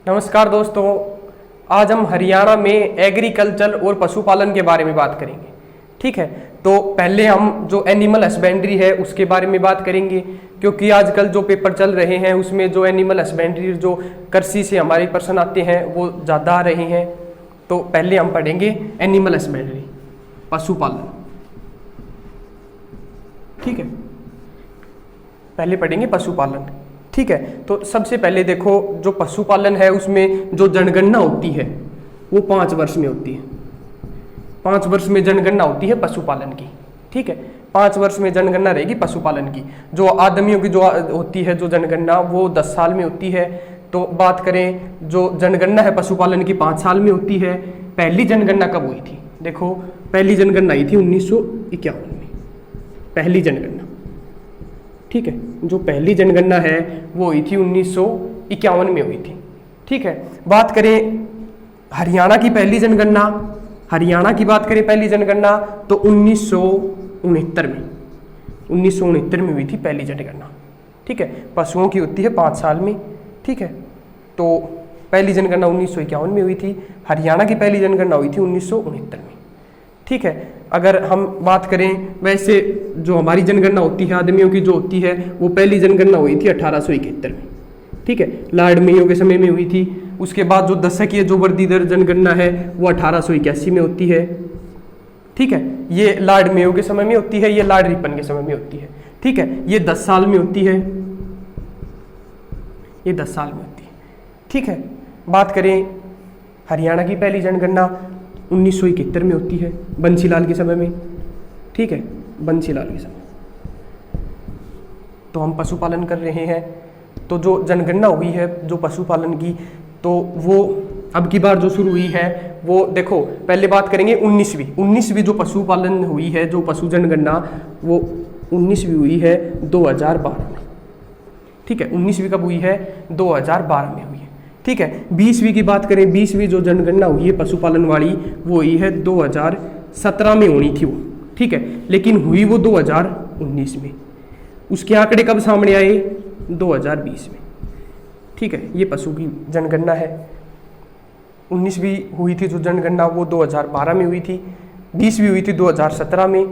नमस्कार दोस्तों, आज हम हरियाणा में एग्रीकल्चर और पशुपालन के बारे में बात करेंगे। ठीक है, तो पहले हम जो एनिमल हस्बेंड्री है उसके बारे में बात करेंगे, क्योंकि आजकल जो पेपर चल रहे हैं उसमें जो एनिमल हस्बेंड्री जो कृषि से हमारे प्रश्न आते हैं वो ज़्यादा आ रहे हैं। तो पहले हम पढ़ेंगे एनिमल हस्बेंड्री, पशुपालन। ठीक है, पहले पढ़ेंगे पशुपालन। ठीक है, तो सबसे पहले देखो जो पशुपालन है उसमें जो जनगणना होती है वो 5 वर्ष में होती है। 5 वर्ष में जनगणना होती है पशुपालन की। ठीक है, 5 वर्ष में जनगणना रहेगी पशुपालन की। जो आदमियों की जो होती है जो जनगणना वो 10 साल में होती है। तो बात करें जो जनगणना है पशुपालन की 5 साल में होती है। पहली जनगणना कब हुई थी? देखो पहली जनगणना आई थी 1951 में, पहली जनगणना। ठीक है, जो पहली जनगणना है वो हुई थी 1951 में हुई थी। ठीक है, बात करें हरियाणा की पहली जनगणना, हरियाणा की बात करें पहली जनगणना तो 1969 में हुई थी पहली जनगणना। ठीक है, पशुओं की होती है 5 साल में। ठीक है, तो पहली जनगणना 1951 में हुई थी। हरियाणा की पहली जनगणना हुई थी 1969 में। ठीक है, अगर हम बात करें वैसे जो हमारी जनगणना होती है आदमियों की जो होती है वो पहली जनगणना हुई थी 1871 में। ठीक है, लॉर्ड मेयो के समय में हुई थी। उसके बाद जो दशकीय जो वर्गीदर जनगणना है वो 1881 में होती है। ठीक है, ये लॉर्ड मेयो के समय में होती है, ये लॉर्ड रिपन के समय में होती है। ठीक है, ये 10 साल में होती है, ये 10 साल में होती है। ठीक है, बात करें हरियाणा की पहली जनगणना 1971 में होती है, बंसीलाल के समय में। ठीक है, बंसीलाल के समय। तो हम पशुपालन कर रहे हैं, तो जो जनगणना हुई है जो पशुपालन की तो वो अब की बार जो शुरू हुई है वो देखो पहले बात करेंगे 19वीं जो पशुपालन हुई है, जो पशु जनगणना वो 19वीं हुई है 2012 में। ठीक है, 19वीं कब हुई है? 2012 में हुई है। ठीक है, 20वीं की बात करें, 20वीं जो जनगणना हुई है पशुपालन वाली वो हुई है 2017 में होनी थी वो। ठीक है, लेकिन हुई वो 2019 में। उसके आंकड़े कब सामने आए? 2020 में। ठीक है, ये पशु की जनगणना है। 19वीं हुई थी जो जनगणना वो 2012 में हुई थी। 20वीं हुई थी 2017 में,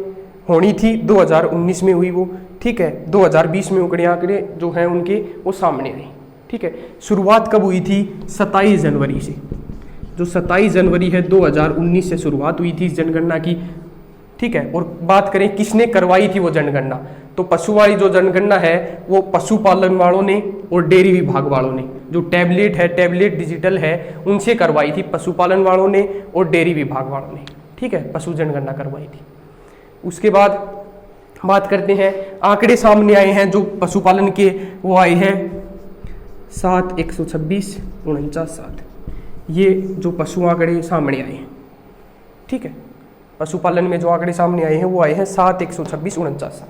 होनी थी 2019 में हुई वो। ठीक है, 2020 में आंकड़े जो हैं उनके वो सामने आए। ठीक है, शुरुआत कब हुई थी? 27 जनवरी से। जो 27 जनवरी है 2019 से शुरुआत हुई थी इस जनगणना की। ठीक है, और बात करें किसने करवाई थी वो जनगणना, तो पशु वाली जो जनगणना है वो पशुपालन वालों ने और डेयरी विभाग वालों ने, जो टैबलेट है, टैबलेट डिजिटल है, उनसे करवाई थी पशुपालन वालों ने और डेयरी विभाग वालों ने। ठीक है, पशु जनगणना करवाई थी। उसके बाद बात करते हैं आंकड़े सामने आए हैं जो पशुपालन के, वो आए हैं 7, 126, 49, 7। ये जो पशु आंकड़े सामने आए हैं। ठीक है, पशुपालन में जो आंकड़े सामने आए हैं वो आए हैं 7, 126, 49, 7।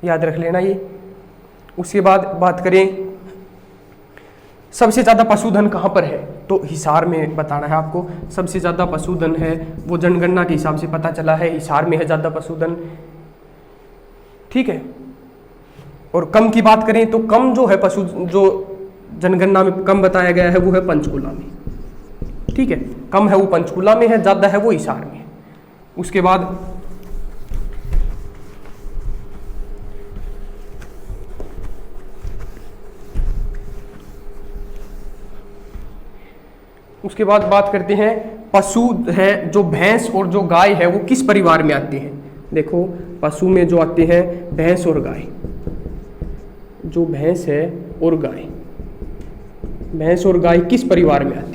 याद रख लेना ये। उसके बाद बात करें सबसे ज़्यादा पशुधन कहाँ पर है, तो हिसार में बताना है आपको। सबसे ज़्यादा पशुधन है वो जनगणना के हिसाब से पता चला है हिसार में है ज़्यादा पशुधन। ठीक है, और कम की बात करें तो कम जो है पशु जो जनगणना में कम बताया गया है वो है पंचकुला में। ठीक है, कम है वो पंचकुला में है, ज़्यादा है वो हिसार में है। उसके बाद बात करते हैं पशु है जो भैंस और जो गाय है वो किस परिवार में आते हैं। देखो पशु में जो आते हैं भैंस और गाय, जो भैंस है और गाय, भैंस और गाय किस परिवार में आते हैं?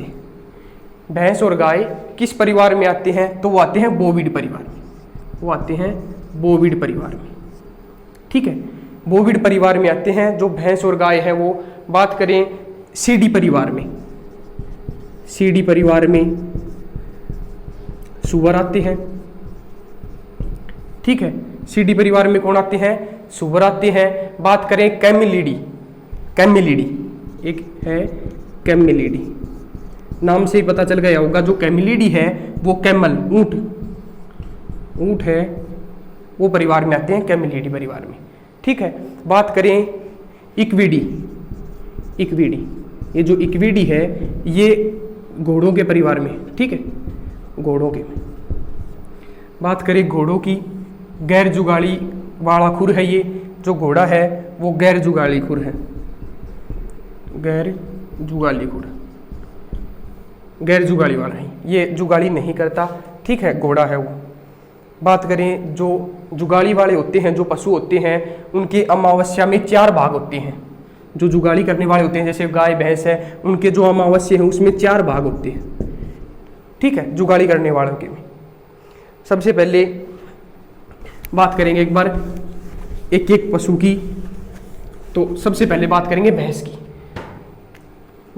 भैंस और गाय किस परिवार में आते हैं? तो वो आते हैं बोविड परिवार में, वो आते हैं बोविड परिवार में। ठीक है, बोविड परिवार में आते हैं जो भैंस और गाय है वो। बात करें सीडी परिवार में, सीडी परिवार में सुअर आते हैं। ठीक है, सीडी परिवार में कौन आते हैं? सुअर आते हैं। बात करें कैमिलिडी, कैमिलिडी एक है कैमिलिडी, नाम से ही पता चल गया होगा। जो कैमिलिडी है वो कैमल ऊंट है, वो परिवार में आते हैं, कैमिलिडी परिवार में। ठीक है, बात करें इक्विडी, ये जो इक्विडी है ये घोड़ों के परिवार में, ठीक है, घोड़ों के में। बात करें घोड़ों की, गैर जुगाली वाला खुर है ये जो घोड़ा है वो गैर जुगाली खुर है, गैर जुगाली खुर, गैर जुगाली वाला है, ये जुगाली नहीं करता, ठीक है, घोड़ा है वो। बात करें जो जुगाली वाले होते हैं, जो पशु होते हैं, उनके अमावस्या में 4 भाग होते हैं। जो जुगाली करने वाले होते हैं जैसे गाय भैंस है, उनके जो अमावस्या है उसमें 4 भाग होते हैं, ठीक है, जुगाली करने वालों के में। सबसे पहले बात करेंगे एक बार एक एक पशु की। तो सबसे पहले बात करेंगे भैंस की।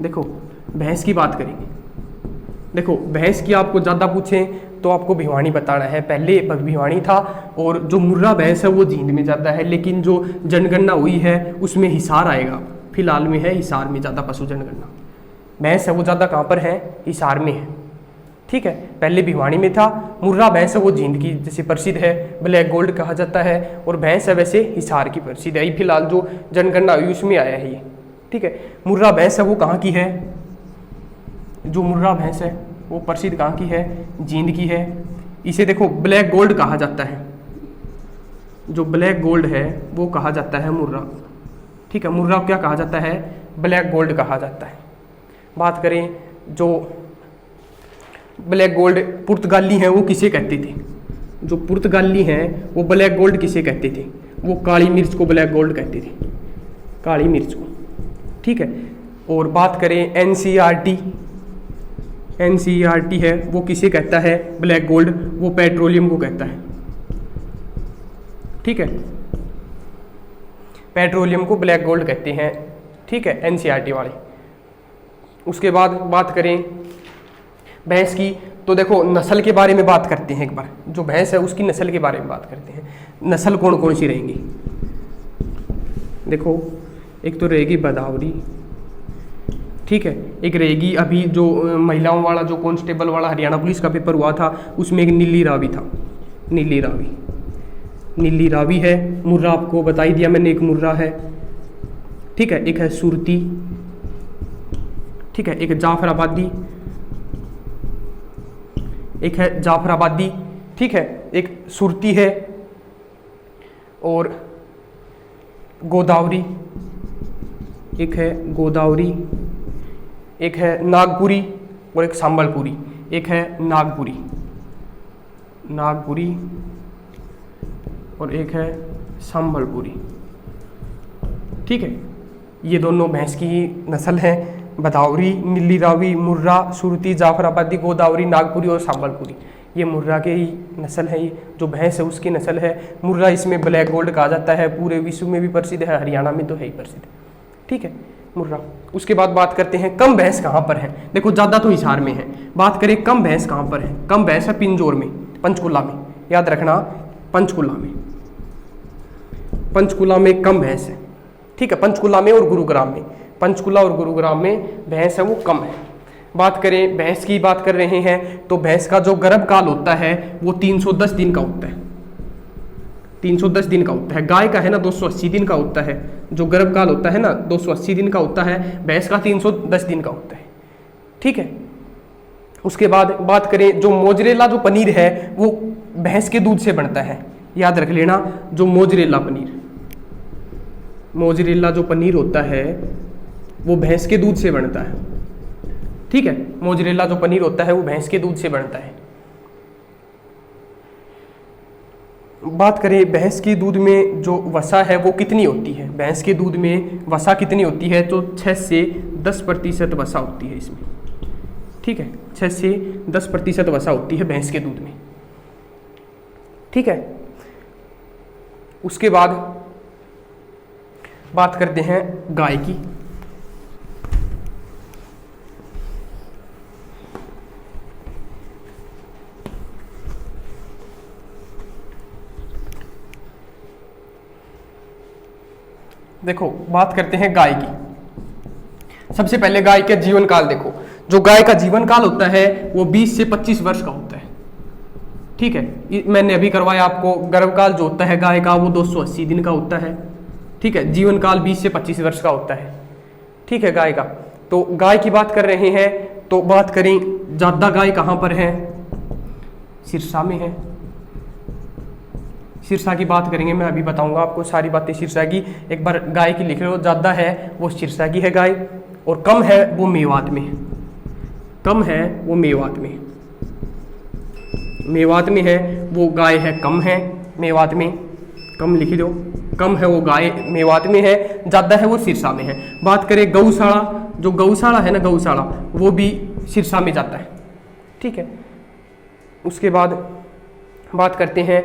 देखो भैंस की बात करेंगे। देखो भैंस की आपको ज़्यादा पूछें तो आपको भिवानी बताना है, पहले भिवानी था, और जो मुर्रा भैंस है वो जींद में ज़्यादा है, लेकिन जो जनगणना हुई है उसमें हिसार आएगा, फिलहाल में है हिसार में ज़्यादा पशु जनगणना। भैंस है वो ज़्यादा कहाँ पर है, हिसार में है, ठीक है, पहले भिवानी में था। मुर्रा भैंस है वो जींद की जैसे प्रसिद्ध है, ब्लैक गोल्ड कहा जाता है, और भैंस है वैसे हिसार की प्रसिद्ध है, फिलहाल जो जनगणना हुई उसमें आया है ये, ठीक है। मुर्रा भैंस है वो कहाँ की है, जो मुर्रा भैंस है वो प्रसिद्ध कहाँ की है, जींद की है। इसे देखो ब्लैक गोल्ड कहा जाता है, जो ब्लैक गोल्ड है वो कहा जाता है मुर्रा, ठीक है, मुर्रा क्या कहा जाता है, ब्लैक गोल्ड कहा जाता है। बात करें जो ब्लैक गोल्ड पुर्तगाली हैं वो किसे कहते थे, जो पुर्तगाली हैं वो ब्लैक गोल्ड किसे कहते थे, वो काली मिर्च को ब्लैक गोल्ड कहते थे, काली मिर्च को, ठीक है। और बात करें एनसीईआरटी, एनसीईआरटी है वो किसे कहता है ब्लैक गोल्ड, वो पेट्रोलियम को कहता है, ठीक है, पेट्रोलियम को ब्लैक गोल्ड कहते हैं, ठीक है, एनसीईआरटी वाले। उसके बाद बात करें भैंस की, तो देखो नस्ल के बारे में बात करते हैं एक बार, जो भैंस है उसकी नस्ल के बारे में बात करते हैं। नस्ल कौन कौन सी रहेंगी, देखो एक तो रहेगी बदावरी, ठीक है, एक रहेगी अभी जो महिलाओं वाला जो कांस्टेबल वाला हरियाणा पुलिस का पेपर हुआ था उसमें एक नीली रावी था, नीली रावी, नीली रावी है। मुर्रा आपको बता ही दिया मैंने, एक मुर्रा है, ठीक है, एक है सुरती, ठीक है, एक जाफराबादी, एक है जाफराबादी, ठीक है, एक सुरती है, और गोदावरी, एक है गोदावरी, एक है नागपुरी, और एक संबलपुरी, एक है नागपुरी, नागपुरी, और एक है संबलपुरी, ठीक है। ये दोनों भैंस की ही नस्ल है, बदावरी, नीली रावी, मुर्रा, सुरती, जाफराबादी, गोदावरी, नागपुरी और संबलपुरी, ये मुर्रा के ही नस्ल है। ये जो भैंस है उसकी नस्ल है मुर्रा, इसमें ब्लैक गोल्ड कहा जाता है, पूरे विश्व में भी प्रसिद्ध है, हरियाणा में तो है ही प्रसिद्ध, ठीक है, मुर्रा। उसके बाद बात करते हैं कम भैंस कहाँ पर है। देखो ज़्यादा तो हिसार में है, बात करें कम भैंस कहाँ पर है, कम भैंस है पिंजौर में, पंचकुला में, याद रखना, पंचकुला में, पंचकुला में कम भैंस है, ठीक है, पंचकुला में और गुरुग्राम में, पंचकुला और गुरुग्राम में भैंस है वो कम है। बात करें भैंस की बात कर रहे हैं तो भैंस का जो गर्भकाल होता है वो 310 दिन का होता है, 310 दिन का होता है। गाय का है ना 280 दिन का होता है, जो गर्भकाल होता है ना 280 दिन का होता है, भैंस का 310 दिन का होता है, ठीक है। उसके बाद बात करें जो मोजरेला जो पनीर है वो भैंस के दूध से बनता है, याद रख लेना, जो मोजरेला पनीर, मोजरेला जो पनीर होता है वो भैंस के दूध से बनता है, ठीक है, मोजरेला जो पनीर होता है वो भैंस के दूध से बनता है। बात करें भैंस के दूध में जो वसा है वो कितनी होती है, भैंस के दूध में वसा कितनी होती है, तो 6 से 10% वसा होती है इसमें, ठीक है, 6 से 10% वसा होती है भैंस के दूध में, ठीक है। उसके बाद बात करते हैं गाय की। देखो बात करते हैं गाय की। सबसे पहले गाय का जीवन काल देखो, जो गाय का जीवन काल होता है वो 20 से 25 वर्ष का होता है, ठीक है। मैंने अभी करवाया आपको, गर्भकाल जो होता है गाय का वो 280 दिन का होता है, ठीक है, जीवन काल 20 से 25 वर्ष का होता है, ठीक है, गाय का। तो गाय की बात कर रहे हैं तो बात करें ज्यादा गाय कहाँ पर है, सिरसा में है। सिरसा की बात करेंगे, मैं अभी बताऊंगा आपको सारी बातें सिरसा की। एक बार गाय की लिख लो, ज्यादा है वो सिरसा की है गाय, और कम है वो मेवात में है। कम है वो मेवात में, मेवात में है वो गाय है, कम है मेवात में, कम लिख दो, कम है वो गाय मेवात में है, ज़्यादा है वो सिरसा में है। बात करें गौशाला, जो गौशाला है ना गौशाला, वो भी सिरसा में जाता है, ठीक है। उसके बाद बात करते हैं,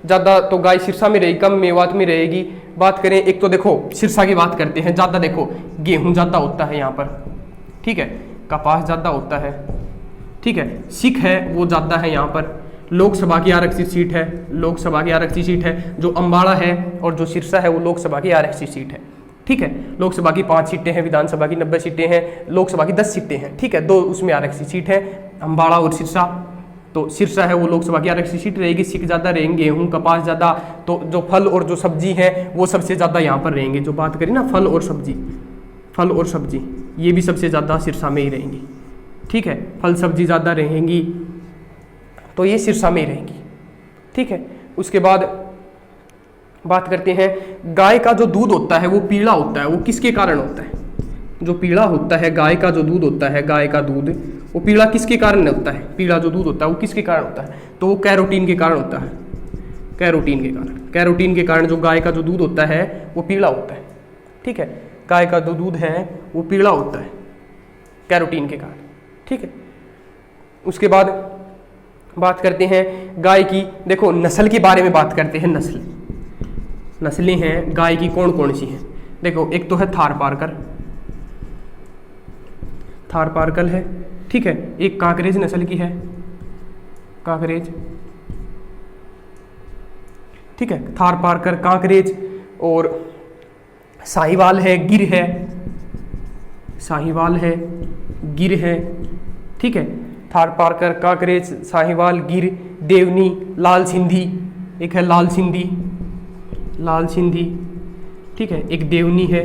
ज़्यादा तो गाय सिरसा में रहेगी, कम मेवात में रहेगी। बात करें, एक तो देखो सिरसा की बात करते हैं, ज़्यादा देखो गेहूँ ज़्यादा होता है यहाँ पर, ठीक है, कपास ज़्यादा होता है, ठीक है, सिख है वो ज़्यादा है यहाँ पर। लोकसभा की आरक्षित सीट है, लोकसभा की आरक्षित सीट है जो अम्बाड़ा है, और जो सिरसा है वो लोकसभा की आरक्षित सीट है, ठीक है। लोकसभा की 5 सीटें हैं, विधानसभा की 90 सीटें हैं, लोकसभा की 10 सीटें हैं, ठीक है, 2 उसमें आरक्षित सीट है, अम्बाड़ा और सिरसा। तो सिरसा है वो लोकसभा की आरक्षित सीट रहेगी, सिख ज़्यादा रहेंगे, गेहूँ कपास ज़्यादा, तो जो फल और जो सब्जी है वो सबसे ज़्यादा यहाँ पर रहेंगे। जो बात करें ना फल और सब्जी, फल और सब्जी ये भी सबसे ज़्यादा सिरसा में ही रहेंगी, ठीक है, फल सब्जी ज़्यादा रहेंगी तो ये सिरसा में ही रहेंगी, ठीक है। उसके बाद बात करते हैं, गाय का जो दूध होता है वो पीला होता है, वो किसके कारण होता है? जो पीला होता है गाय का जो दूध होता है, गाय का दूध वो पीला किसके कारण होता है? पीला जो दूध होता है वो किसके कारण होता है? तो वो कैरोटीन के कारण होता है, कैरोटीन के कारण। कैरोटीन के कारण जो गाय का जो दूध होता है वो पीला होता है, ठीक है, गाय का जो दूध है वो पीला होता है कैरोटीन के कारण, ठीक है। उसके बाद बात करते हैं गाय की, देखो नस्ल के बारे में बात करते हैं। नस्लें हैं गाय की कौन कौन सी हैं? देखो एक तो है थारपारकर, थारपारकर है, ठीक है। एक कांकरेज नस्ल की है, कांकरेज, ठीक है, थारपारकर, कांकरेज, और साहिवाल है, गिर है, साहिवाल है, गिर है, ठीक है। थारपारकर, कांकरेज, साहिवाल, गिर, देवनी, लाल सिंधी, एक है लाल सिंधी, लाल सिंधी, ठीक है, एक देवनी है।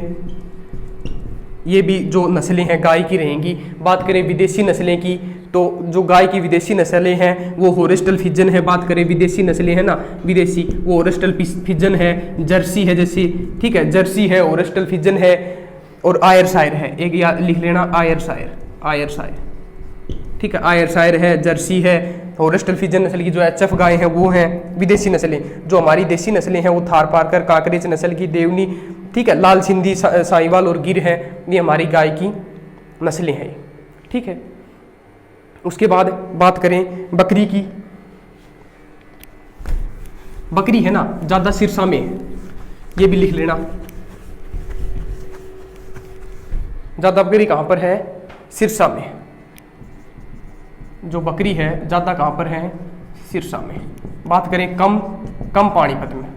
ये भी जो नस्लें हैं गाय की रहेंगी। बात करें विदेशी नस्लें की, तो जो गाय की विदेशी नस्लें हैं वो होरेस्टल फिजन है। बात करें विदेशी नस्लें हैं ना, विदेशी, वो होरेस्टल फिजन है, जर्सी है जैसी, ठीक है, जर्सी है, होरेस्टल फिजन है, और आयरशायर है, एक याद लिख लेना, आयरशायर, आयरशायर, ठीक है, आयरशायर है, जर्सी है, होरेस्टल फिजन नस्ल की जो एचएफ गाय हैं वो हैं विदेशी नस्लें। जो हमारी देसी नस्लें हैं वो थारपारकर, कांकरेज नस्ल की, देवनी, ठीक है, लाल सिंधी, साहिवाल और गिर है, ये हमारी गाय की नस्लें हैं, ठीक है। उसके बाद बात करें बकरी की, बकरी है ना ज़्यादा सिरसा में है, ये भी लिख लेना, ज़्यादा बकरी कहाँ पर है? सिरसा में। जो बकरी है ज़्यादा कहाँ पर है? सिरसा में। बात करें कम, कम पानीपत में,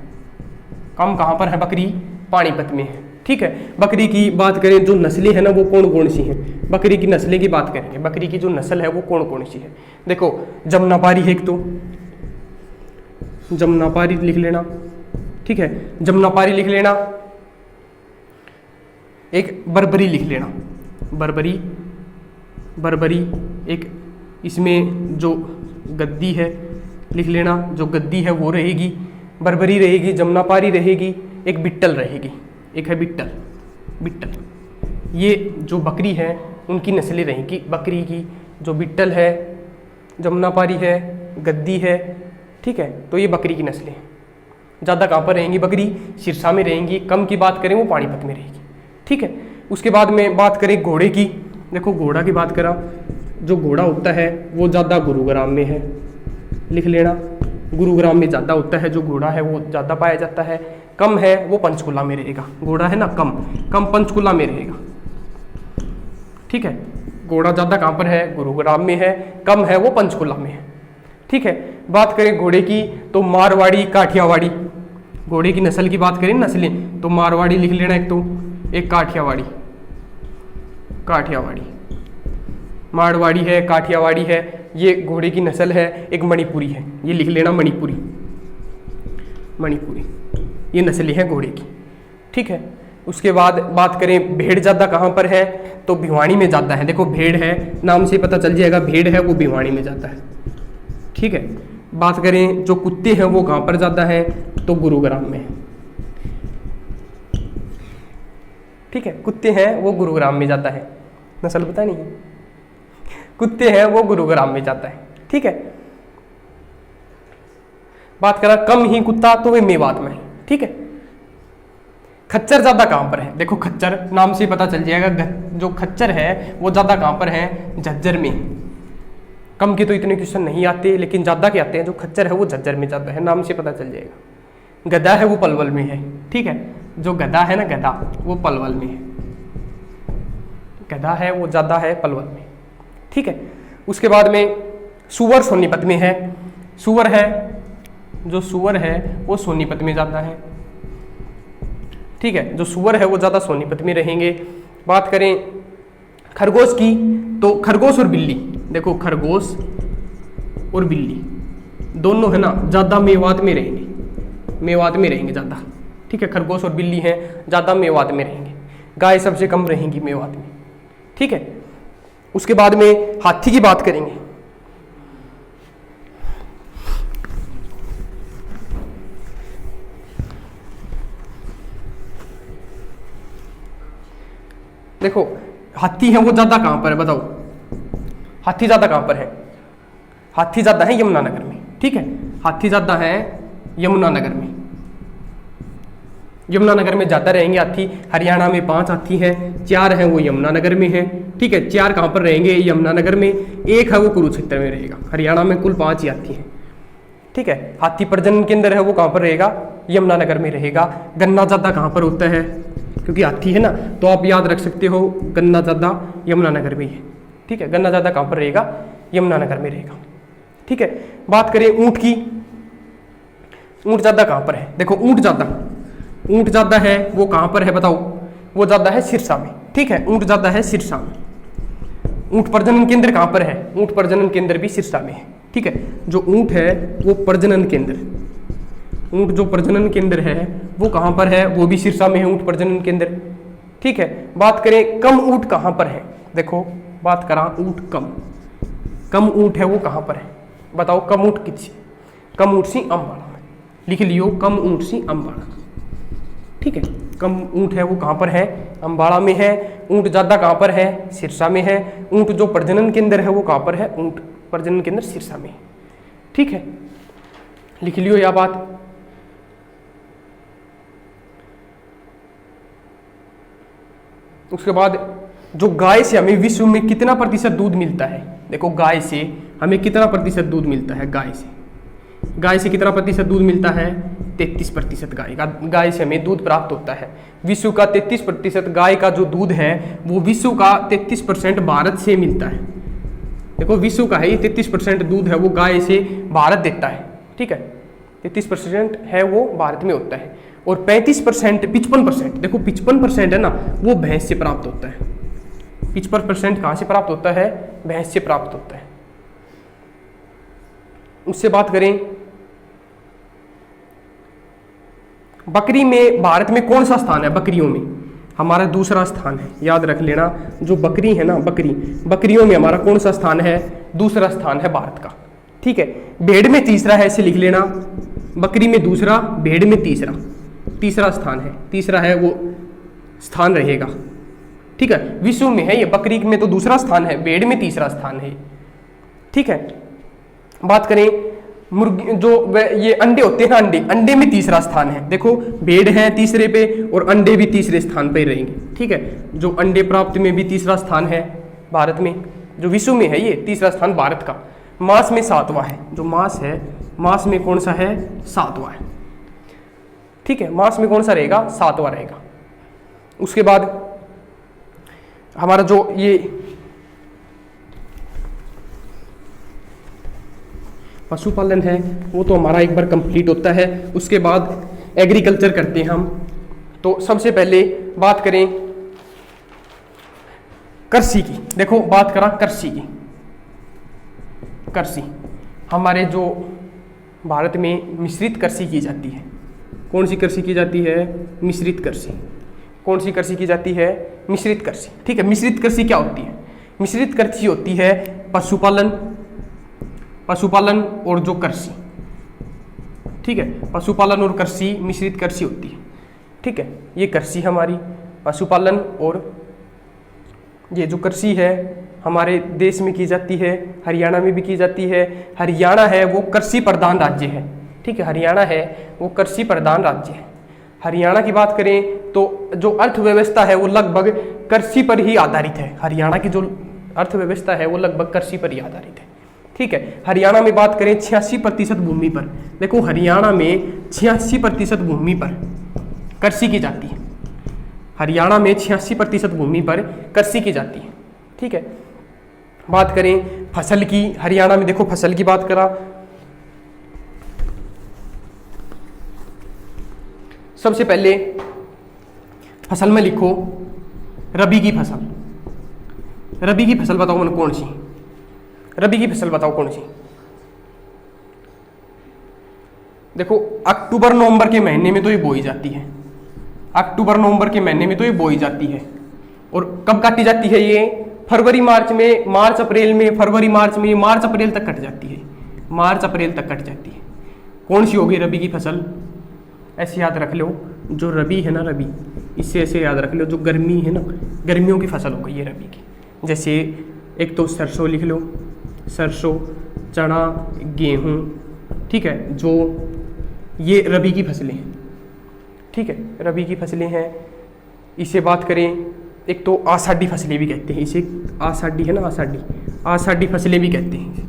कम कहाँ पर है बकरी? पानीपत में है, ठीक है। बकरी की बात करें, जो नस्लें हैं ना वो कौन कौन सी हैं? बकरी की नस्लें की बात करेंगे, बकरी की जो नस्ल है वो कौन कौन सी है? देखो जमुनापारी है एक, तो जमुनापारी लिख लेना, ठीक है, जमुनापारी लिख लेना। एक बर्बरी लिख लेना, बर्बरी, बर्बरी, एक इसमें जो गद्दी है लिख लेना, जो गद्दी है वो रहेगी, बर्बरी रहेगी, जमुनापारी रहेगी, एक बिट्टल रहेगी, एक है बिट्टल, बिट्टल। ये जो बकरी है उनकी नस्लें रहेंगी। बकरी की जो बिट्टल है, जमुनापारी है, गद्दी है, ठीक है, तो ये बकरी की नस्लें हैं। ज़्यादा कहाँ पर रहेंगी बकरी? सिरसा में रहेंगी। कम की बात करें वो पानीपत में रहेगी, ठीक है। उसके बाद में बात करें घोड़े की, देखो घोड़ा की बात करा, जो घोड़ा होता है वो ज़्यादा गुरुग्राम में है, लिख लेना, गुरुग्राम में ज़्यादा होता है जो घोड़ा है वो ज़्यादा पाया जाता है। कम है वो पंचकुला में रहेगा, घोड़ा है ना कम, कम पंचकुला में रहेगा, ठीक है। घोड़ा ज़्यादा कहाँ पर है? गुरुग्राम में है, कम है वो पंचकुला में है, ठीक है। बात करें घोड़े की तो मारवाड़ी, काठियावाड़ी, घोड़े की नस्ल की बात करें, नस्लें, तो मारवाड़ी लिख लेना एक, तो एक काठियावाड़ी, काठियावाड़ी, मारवाड़ी है, काठियावाड़ी है, ये घोड़े की नस्ल है। एक मणिपुरी है, ये लिख लेना, मणिपुरी, मणिपुरी, ये नस्लें हैं घोड़े की, ठीक है। उसके बाद बात करें भेड़ ज़्यादा कहाँ पर है, तो भिवाड़ी में ज़्यादा है। देखो भेड़ है, नाम से पता चल जाएगा भेड़ है वो भिवाड़ी में ज़्यादा है। ठीक है, बात करें जो कुत्ते हैं वो कहाँ पर ज़्यादा है, तो गुरुग्राम में है। ठीक है, कुत्ते हैं वो गुरुग्राम में ज़्यादा है, नस्ल पता नहीं है, कुत्ते हैं वो गुरुग्राम में ज़्यादा है। ठीक है, बात करा कम ही कुत्ता तो वे मेवात में है। ठीक है, खच्चर ज्यादा कहां पर है, देखो खच्चर नाम से पता चल जाएगा, जो खच्चर है वो ज्यादा कहां पर है, झज्जर में। कम के तो इतने क्वेश्चन नहीं आते, लेकिन ज्यादा के आते हैं। जो खच्चर है वो झज्जर में ज्यादा है, नाम से पता चल जाएगा। गधा है वो पलवल में है। ठीक है, जो गधा है ना, गधा वो पलवल में है, गधा है वो ज्यादा है पलवल में। ठीक है, उसके बाद में सुअर सोनीपत में है। सुअर है, जो सुअर है वो सोनीपत में ज्यादा है। ठीक है, जो सुअर है वो ज्यादा सोनीपत में रहेंगे। बात करें खरगोश की, तो खरगोश और बिल्ली, देखो खरगोश और बिल्ली दोनों है ना ज्यादा मेवात में रहेंगे, मेवात में रहेंगे ज्यादा। ठीक है, खरगोश और बिल्ली हैं ज्यादा मेवात में रहेंगे, गाय सबसे कम रहेंगी मेवात में। ठीक है, उसके बाद में हाथी की बात करेंगे। देखो हाथी है वो ज्यादा कहां पर है, बताओ हाथी ज्यादा कहां पर है, हाथी ज्यादा है यमुनानगर में। ठीक है, हाथी ज्यादा है यमुनानगर में, यमुनानगर में ज्यादा रहेंगे हाथी। हरियाणा में 5 हाथी हैं, 4 हैं वो यमुनानगर में हैं। ठीक है, 4 कहां पर रहेंगे, यमुनानगर में, 1 है वो कुरुक्षेत्र में रहेगा। हरियाणा में कुल 5 ही हाथी हैं। ठीक है, हाथी प्रजनन केंद्र है वो कहां पर रहेगा, यमुनानगर में रहेगा। गन्ना ज्यादा कहां पर होता है, क्योंकि हाथी है ना, तो आप याद रख सकते हो गन्ना ज्यादा यमुनानगर में ही है। ठीक है, गन्ना ज्यादा कहां पर रहेगा, यमुनानगर में रहेगा। ठीक है, बात करें ऊंट की, ऊंट ज्यादा कहां पर है, देखो ऊंट ज्यादा है वो कहां पर है, बताओ, वो ज्यादा है सिरसा में। ठीक है, ऊंट ज्यादा है सिरसा में। ऊंट प्रजनन केंद्र कहां पर है, ऊंट प्रजनन केंद्र भी सिरसा में है। ठीक है, जो ऊंट है वो प्रजनन केंद्र, ऊंट जो प्रजनन केंद्र है वो कहां पर है, वो भी सिरसा में है, ऊंट प्रजनन केंद्र। ठीक है, बात करें कम ऊंट कहां पर है, देखो बात करा ऊंट कम ऊंट है वो कहां पर है, बताओ कम ऊंट किसी, कम ऊंट सी अम्बाड़ा में, लिख लियो कम ऊंट सी अम्बाड़ा। ठीक है, कम ऊंट है वो कहां पर है, अम्बाड़ा में है। ऊंट ज्यादा कहां पर है, सिरसा में है। ऊंट जो प्रजनन केंद्र है वो कहां पर है, ऊंट प्रजनन केंद्र सिरसा में है। ठीक है, लिख लियो यह बात। उसके बाद जो गाय से हमें विश्व में कितना प्रतिशत दूध मिलता है, देखो गाय से हमें कितना प्रतिशत दूध मिलता है, गाय से कितना प्रतिशत दूध मिलता है, 33% गाय से हमें दूध प्राप्त होता है। विश्व का 33% गाय का जो दूध है वो विश्व का 33% भारत से मिलता है। देखो विश्व का है ये 33% दूध है वो गाय से भारत देता है। ठीक है, 33% है वो भारत में होता है, और 55% देखो 55% है ना वो भैंस से प्राप्त होता है। 55% कहां से प्राप्त होता है, भैंस से प्राप्त होता है। उससे बात करें बकरी में, भारत में कौन सा स्थान है, बकरियों में हमारा दूसरा स्थान है, याद रख लेना। जो बकरी है ना, बकरियों में हमारा कौन सा स्थान है, दूसरा स्थान है भारत का। ठीक है, भेड़ में तीसरा है, इसे लिख लेना, बकरी में दूसरा, भेड़ में तीसरा स्थान है, तीसरा है वो स्थान रहेगा। ठीक है, विश्व में है ये, बकरी में तो दूसरा स्थान है, भेड़ में तीसरा स्थान है। ठीक है, बात करें मुर्गी, जो ये अंडे होते हैं ना, अंडे में तीसरा स्थान है। देखो भेड़ है तीसरे पे और अंडे भी तीसरे स्थान पे रहेंगे। ठीक है, जो अंडे प्राप्त में भी तीसरा स्थान है भारत में, जो विश्व में है ये तीसरा स्थान भारत का। मांस में 7वां है, जो मांस है, मांस में कौन सा है, 7वां है। ठीक है, मांस में कौन सा रहेगा, 7वां रहेगा। उसके बाद हमारा जो ये पशुपालन है वो तो हमारा एक बार कंप्लीट होता है। उसके बाद एग्रीकल्चर करते हैं हम। तो सबसे पहले बात करें कृषि की, देखो बात करा कृषि की। कृषि हमारे जो भारत में मिश्रित कृषि की जाती है, कौन सी कृषि की जाती है, मिश्रित कृषि। कौन सी कृषि की जाती है? मिश्रित कृषि। ठीक है, मिश्रित कृषि क्या होती है? मिश्रित कृषि होती है पशुपालन, पशुपालन और जो कृषि, ठीक है, पशुपालन और कृषि मिश्रित कृषि होती है। ठीक है, ये कृषि हमारी पशुपालन और ये जो कृषि है हमारे देश में की जाती है, हरियाणा में भी की जाती है। हरियाणा है वो कृषि प्रधान राज्य है। ठीक है, हरियाणा है वो कृषि प्रधान राज्य है। हरियाणा की बात करें तो जो अर्थव्यवस्था है वो लगभग कृषि पर ही आधारित है। हरियाणा की जो अर्थव्यवस्था है वो लगभग कृषि पर ही आधारित है। ठीक है, हरियाणा में बात करें 86% भूमि पर, देखो हरियाणा में 86% भूमि पर कृषि की जाती है। हरियाणा में 86% भूमि पर कृषि की जाती है। ठीक है, बात करें फसल की, हरियाणा में देखो फसल की बात करा, सबसे पहले फसल में लिखो रबी की फसल। रबी की फसल बताओ मन कौन सी? रबी की फसल बताओ कौन सी? देखो अक्टूबर नवंबर के महीने में तो ये बोई जाती है। अक्टूबर नवंबर के महीने में तो ये बोई जाती है। और कब काटी जाती है ये? फरवरी मार्च में, मार्च अप्रैल में, फरवरी मार्च में, मार्च अप्रैल तक कट जाती है। मार्च अप्रैल तक कट जाती है। कौन सी होगी रबी की फसल? ऐसे याद रख लो, जो रबी है ना, रबी, इससे ऐसे याद रख लो, जो गर्मी है ना, गर्मियों की फसल हो गई है रबी की। जैसे एक तो सरसों लिख लो, सरसों, चना, गेहूँ। ठीक है, जो ये रबी की फसलें हैं। ठीक है, रबी की फसलें हैं। इसे बात करें, एक तो आषाढ़ी फसलें भी कहते हैं इसे, आषाढ़ी है ना, आषाढ़ी, आषाढ़ी फसलें भी कहते हैं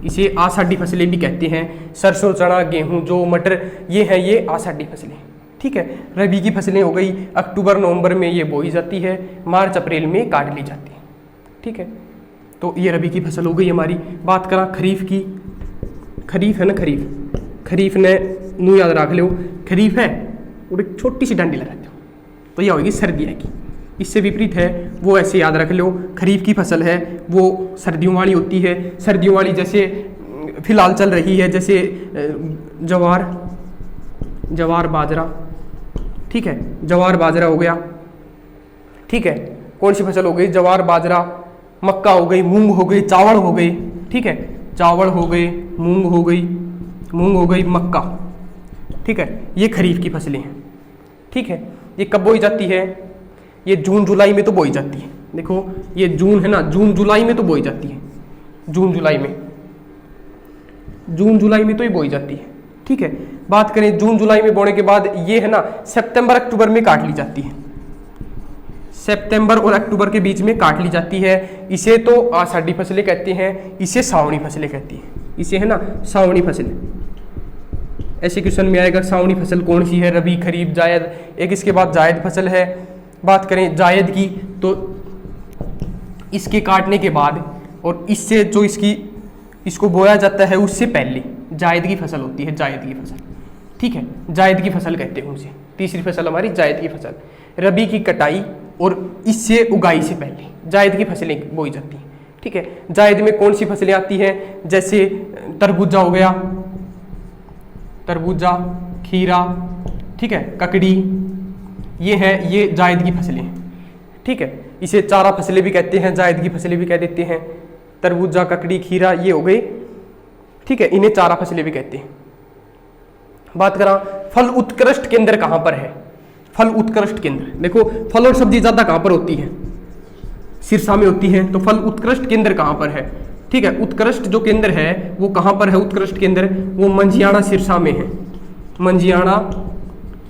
इसे, आषाढ़ी फसलें भी कहते हैं। सरसों, चना, गेहूं, जो मटर, ये है ये आषाढ़ी फसलें। ठीक है, रबी की फसलें हो गई, अक्टूबर नवंबर में ये बोई जाती है, मार्च अप्रैल में काट ली जाती है। ठीक है, तो ये रबी की फसल हो गई हमारी। बात करा खरीफ की, खरीफ है ना, खरीफ, खरीफ ने नू याद रख लो, खरीफ है और एक छोटी सी डंडी लगा दो तो यह होगी सर्दियाँ की। इससे विपरीत है वो ऐसे याद रख लो, खरीफ की फसल है वो सर्दियों वाली होती है। सर्दियों वाली जैसे फिलहाल चल रही है, जैसे जवार, जवार बाजरा। ठीक है, जवार बाजरा हो गया। ठीक है, कौन सी फसल हो गई? जवार बाजरा, मक्का हो गई, मूंग हो गई, चावल हो गई। ठीक है, चावल हो गए, मूंग हो गई, मूंग हो गई, मक्का। ठीक है, ये खरीफ की फसलें हैं। ठीक है, ये कब बोई जाती है? ये जून जुलाई में तो बोई जाती है। देखो ये जून है ना, जून जुलाई में तो बोई जाती है, जून जुलाई में, जून जुलाई में तो ये बोई जाती है। ठीक है, बात करें जून जुलाई में बोने के बाद ये है ना सितंबर अक्टूबर में काट ली जाती है। सितंबर और अक्टूबर के बीच में काट ली जाती है। इसे तो आषाढ़ी फसलें कहते हैं, इसे सावनी फसलें कहती हैं। इसे है ना सावनी फसलें। ऐसे क्वेश्चन में आएगा सावनी फसल कौन सी है? रबी, खरीफ, जायद। एक इसके बाद जायद फसल है। बात करें जायद की तो इसके काटने के बाद और इससे जो इसको बोया जाता है उससे पहले जायद की फसल होती है, जायद की फसल। ठीक है, जायद की फसल कहते हैं उसे। तीसरी फसल हमारी जायद की फसल। रबी की कटाई और इससे उगाई से पहले जायद की फसलें बोई जाती हैं। ठीक है, जायद में कौन सी फसलें आती हैं? जैसे तरबूजा हो गया, तरबूजा, खीरा, ठीक है, ककड़ी, ये है ये जायद की फसलें हैं। ठीक है, इसे चारा फसलें भी कहते हैं, जायद की फसलें भी कह देते हैं। तरबूजा, ककड़ी, खीरा ये हो गई। ठीक है, इन्हें चारा फसलें भी कहते हैं। बात करा फल उत्कृष्ट केंद्र कहाँ पर है? फल उत्कृष्ट केंद्र, देखो फल और सब्जी ज्यादा कहाँ पर होती है? सिरसा में होती है। तो फल उत्कृष्ट केंद्र कहाँ पर है? ठीक है, उत्कृष्ट जो केंद्र है वो कहाँ पर है? उत्कृष्ट केंद्र वो मंझियाना सिरसा में है, मंझियाना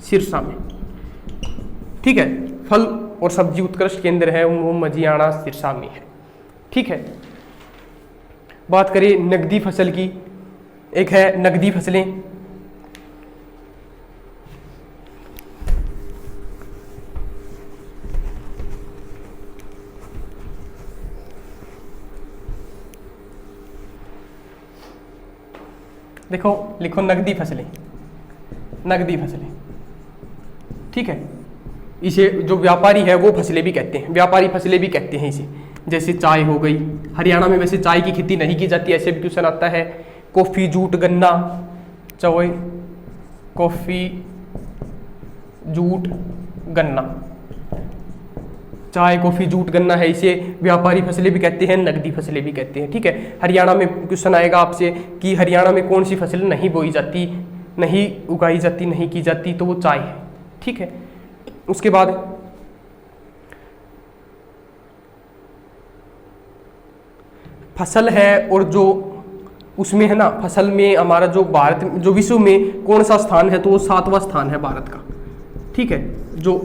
सिरसा में। ठीक है, फल और सब्जी उत्कृष्ट केंद्र है वो मंझियाना सिरसा में है। ठीक है, बात करें नकदी फसल की, एक है नकदी फसलें। देखो लिखो नकदी फसलें, नकदी फसलें। ठीक है, इसे जो व्यापारी है वो फसलें भी कहते हैं, व्यापारी फसलें भी कहते हैं इसे। जैसे चाय हो गई, हरियाणा में वैसे चाय की खेती नहीं की जाती, ऐसे भी क्वेश्चन आता है। कॉफ़ी, जूट, गन्ना, चाय, कॉफ़ी, जूट, गन्ना। चाय, कॉफी, जूट, गन्ना है, इसे व्यापारी फसलें भी कहते हैं, नकदी फसलें भी कहते हैं। ठीक है, हरियाणा में क्वेश्चन आएगा आपसे कि हरियाणा में कौन सी फसल नहीं बोई जाती, नहीं उगाई जाती, नहीं की जाती, तो वो चाय है। ठीक है, उसके बाद फसल है, और जो उसमें है ना, फसल में हमारा जो भारत, जो विश्व में कौन सा स्थान है, तो वो 7वां स्थान है भारत का। ठीक है, जो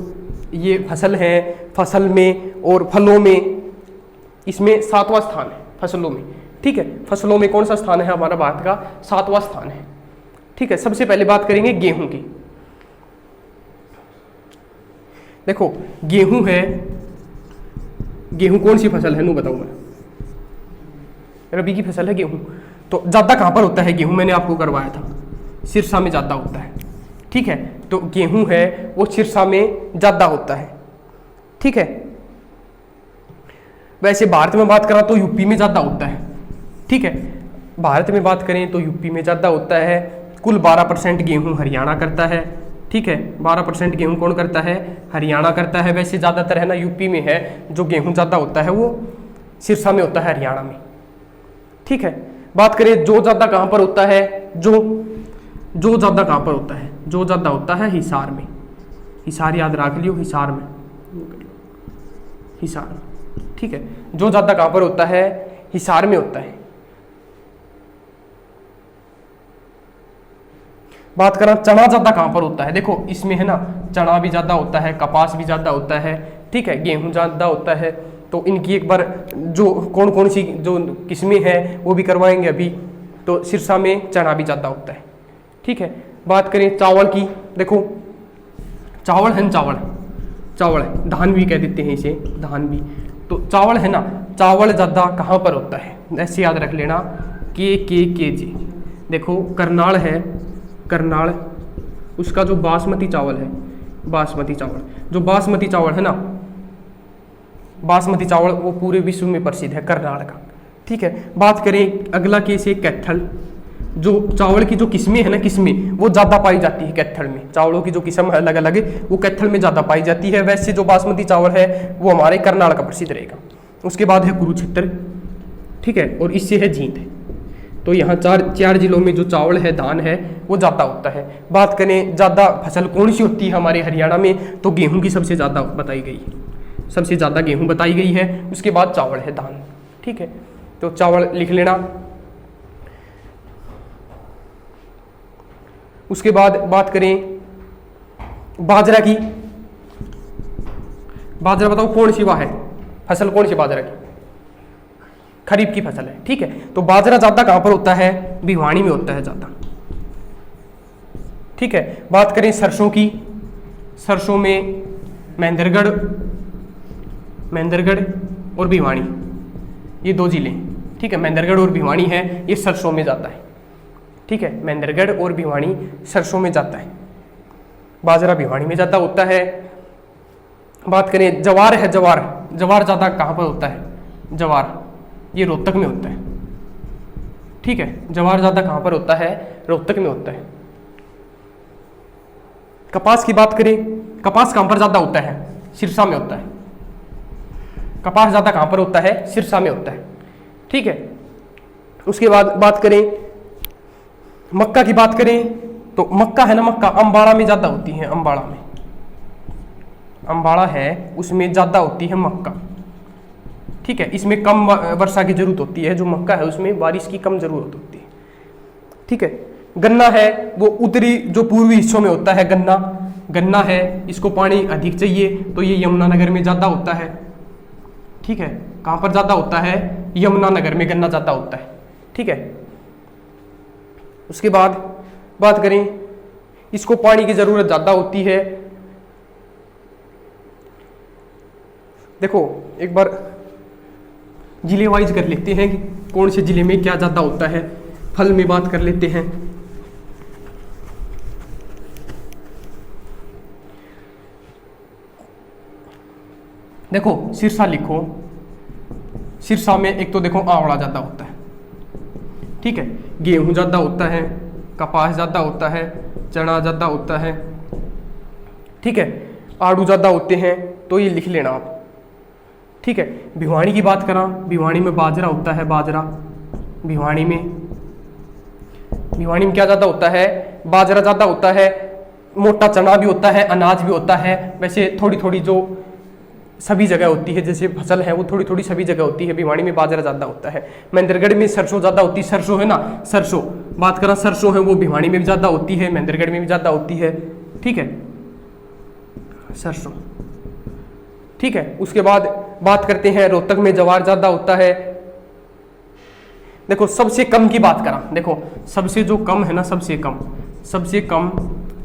ये फसल है, फसल में और फलों में, इसमें 7वां स्थान है फसलों में। ठीक है, फसलों में कौन सा स्थान है हमारा भारत का, 7वां स्थान है। ठीक है, सबसे पहले बात करेंगे गेहूं की। देखो गेहूं है, गेहूं कौन सी फसल है, नू बताऊं मैं, रबी की फसल है गेहूं। तो ज़्यादा कहाँ पर होता है गेहूं, मैंने आपको करवाया था, सिरसा में ज़्यादा होता है। ठीक है, तो गेहूं है वो सिरसा में ज़्यादा होता है। ठीक है, वैसे भारत में बात करा तो यूपी में ज़्यादा होता है। ठीक है, भारत में बात करें तो यूपी में ज़्यादा होता है। कुल 12% गेहूं हरियाणा करता है। ठीक है, 12% गेहूं कौन करता है, हरियाणा करता है। वैसे ज़्यादातर है ना यूपी में है, जो गेहूं ज़्यादा होता है वो सिरसा में होता है, हरियाणा में। ठीक है, बात करें जो ज़्यादा कहाँ पर होता है, जो ज़्यादा कहाँ पर होता है, जो ज़्यादा होता है हिसार में। हिसार याद रख लियो, हिसार में, हिसार। ठीक है, जो ज़्यादा कहाँ पर होता है, हिसार में होता है। बात करें चना ज़्यादा कहाँ पर होता है, देखो इसमें है ना, चना भी ज़्यादा होता है, कपास भी ज़्यादा होता है। ठीक है, गेहूं ज़्यादा होता है। तो इनकी एक बार जो कौन कौन सी जो किस्में हैं वो भी करवाएंगे अभी। तो सिरसा में चना भी ज़्यादा होता है। ठीक है, बात करें चावल की, देखो चावल है, चावल है, धान भी कह देते हैं इसे, धान भी। तो चावल है ना, चावल ज़्यादा कहाँ पर होता है, ऐसे याद रख लेना, के जी। देखो करनाल है, करनाल, उसका जो बासमती चावल है, बासमती चावल, जो बासमती चावल है ना, बासमती चावल वो पूरे विश्व में प्रसिद्ध है, करनाल का। ठीक है, बात करें अगला केस है कैथल। जो चावल की जो किस्में है ना, किस्में वो ज़्यादा पाई जाती है कैथल में। चावलों की जो किस्म है अलग अलग है, वो कैथल में ज़्यादा पाई जाती है। वैसे जो बासमती चावल है वो हमारे करनाल का प्रसिद्ध रहेगा। उसके बाद है कुरुक्षेत्र। ठीक है, और इससे है जींद। तो यहाँ चार जिलों में जो चावल है, धान है, वो ज़्यादा होता है। बात करें ज़्यादा फसल कौन सी होती है हमारे हरियाणा में, तो गेहूँ की सबसे ज़्यादा बताई गई है, सबसे ज़्यादा गेहूं बताई गई है। उसके बाद चावल है, धान। ठीक है, तो चावल लिख लेना। उसके बाद बात करें बाजरा की। बाजरा बताओ कौन सी वह है फसल, कौन सी बाजरा की, खरीफ की फसल है। ठीक है, तो बाजरा ज़्यादा कहाँ पर होता है, भिवानी में होता है ज़्यादा। ठीक है, बात करें सरसों की, सरसों में महेंद्रगढ़ और भिवानी, ये 2 जिले। ठीक है, महेंद्रगढ़ और भिवानी है, ये सरसों में जाता है। ठीक है, महेंद्रगढ़ और भिवानी सरसों में जाता है, बाजरा भिवानी में ज़्यादा होता है। बात करें जवार है, जवार ज़्यादा कहाँ पर होता है, जवार ये रोहतक में होता है। ठीक है, जवार ज़्यादा कहाँ पर होता है, रोहतक में होता है। कपास की बात करें, कपास कहाँ पर ज़्यादा होता है, सिरसा में होता है। कपास ज़्यादा कहाँ पर होता है, सिरसा में होता है। ठीक है, उसके बाद बात करें मक्का की, बात करें तो मक्का है ना, मक्का अम्बाड़ा में ज़्यादा होती है, अम्बाड़ा में, अम्बाड़ा है उसमें ज़्यादा होती है मक्का। ठीक है, इसमें कम वर्षा की जरूरत होती है, जो मक्का है उसमें बारिश की कम जरूरत होती है। ठीक है, गन्ना है वो उत्तरी जो पूर्वी हिस्सों में होता है, गन्ना है, इसको पानी अधिक चाहिए, तो ये यमुनानगर में ज़्यादा होता है। ठीक है, कहाँ पर ज़्यादा होता है, यमुनानगर में गन्ना ज़्यादा होता है। ठीक है, उसके बाद बात करें, इसको पानी की ज़रूरत ज़्यादा होती है। देखो एक बार जिले वाइज कर लेते हैं कि कौन से जिले में क्या ज़्यादा होता है। फल में बात कर लेते हैं। देखो सिरसा लिखो, सिरसा में एक तो देखो आंवला ज़्यादा होता है। ठीक है, गेहूं ज़्यादा होता है, कपास ज़्यादा होता है, चना ज़्यादा होता है। ठीक है, आड़ू ज़्यादा होते हैं, तो ये लिख लेना आप। ठीक है। भिवानी की बात करा, भिवानी में बाजरा होता है, बाजरा। भिवानी में क्या ज़्यादा होता है? बाजरा ज़्यादा होता है। मोटा चना भी होता है, अनाज भी होता है। वैसे थोड़ी थोड़ी जो सभी जगह होती है, जैसे फसल है वो थोड़ी थोड़ी सभी जगह होती है। भिवानी में बाजरा ज़्यादा होता है। महेंद्रगढ़ में सरसों ज़्यादा होती है। सरसों है ना, सरसों बात करा, सरसों है वो भिवानी में भी ज़्यादा होती है, महेंद्रगढ़ में भी ज़्यादा होती है। ठीक है, सरसों। ठीक है, उसके बाद बात करते हैं रोहतक में जवार ज़्यादा होता है। देखो सबसे कम की बात करा, देखो सबसे जो कम है ना, सबसे कम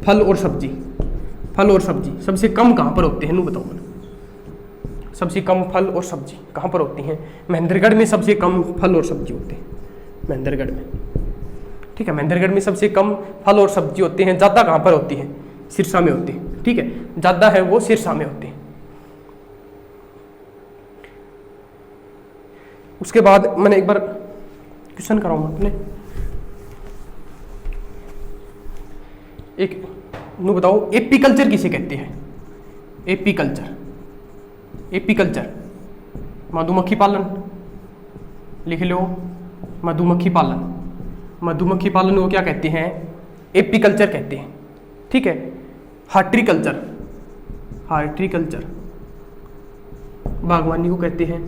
फल और सब्जी सबसे कम कहाँ पर होते हैं नू बताओ मैंने। सबसे कम फल और सब्जी कहाँ पर होती हैं? महेंद्रगढ़ में सबसे कम फल और सब्जी होते हैं, महेंद्रगढ़ में। ठीक है, महेंद्रगढ़ में सबसे कम फल और सब्जी होते हैं। ज़्यादा कहाँ पर होती है? सिरसा में होती है। ठीक है, ज़्यादा है वो सिरसा में होती है। उसके बाद मैंने एक बार क्वेश्चन कराऊंगा अपने, एक नू बताओ, एपीकल्चर किसे कहते हैं? एपीकल्चर मधुमक्खी पालन, लिख लो, मधुमक्खी पालन को क्या कहते हैं? एपीकल्चर कहते हैं। ठीक है, हार्टिकल्चर बागवानी को कहते हैं।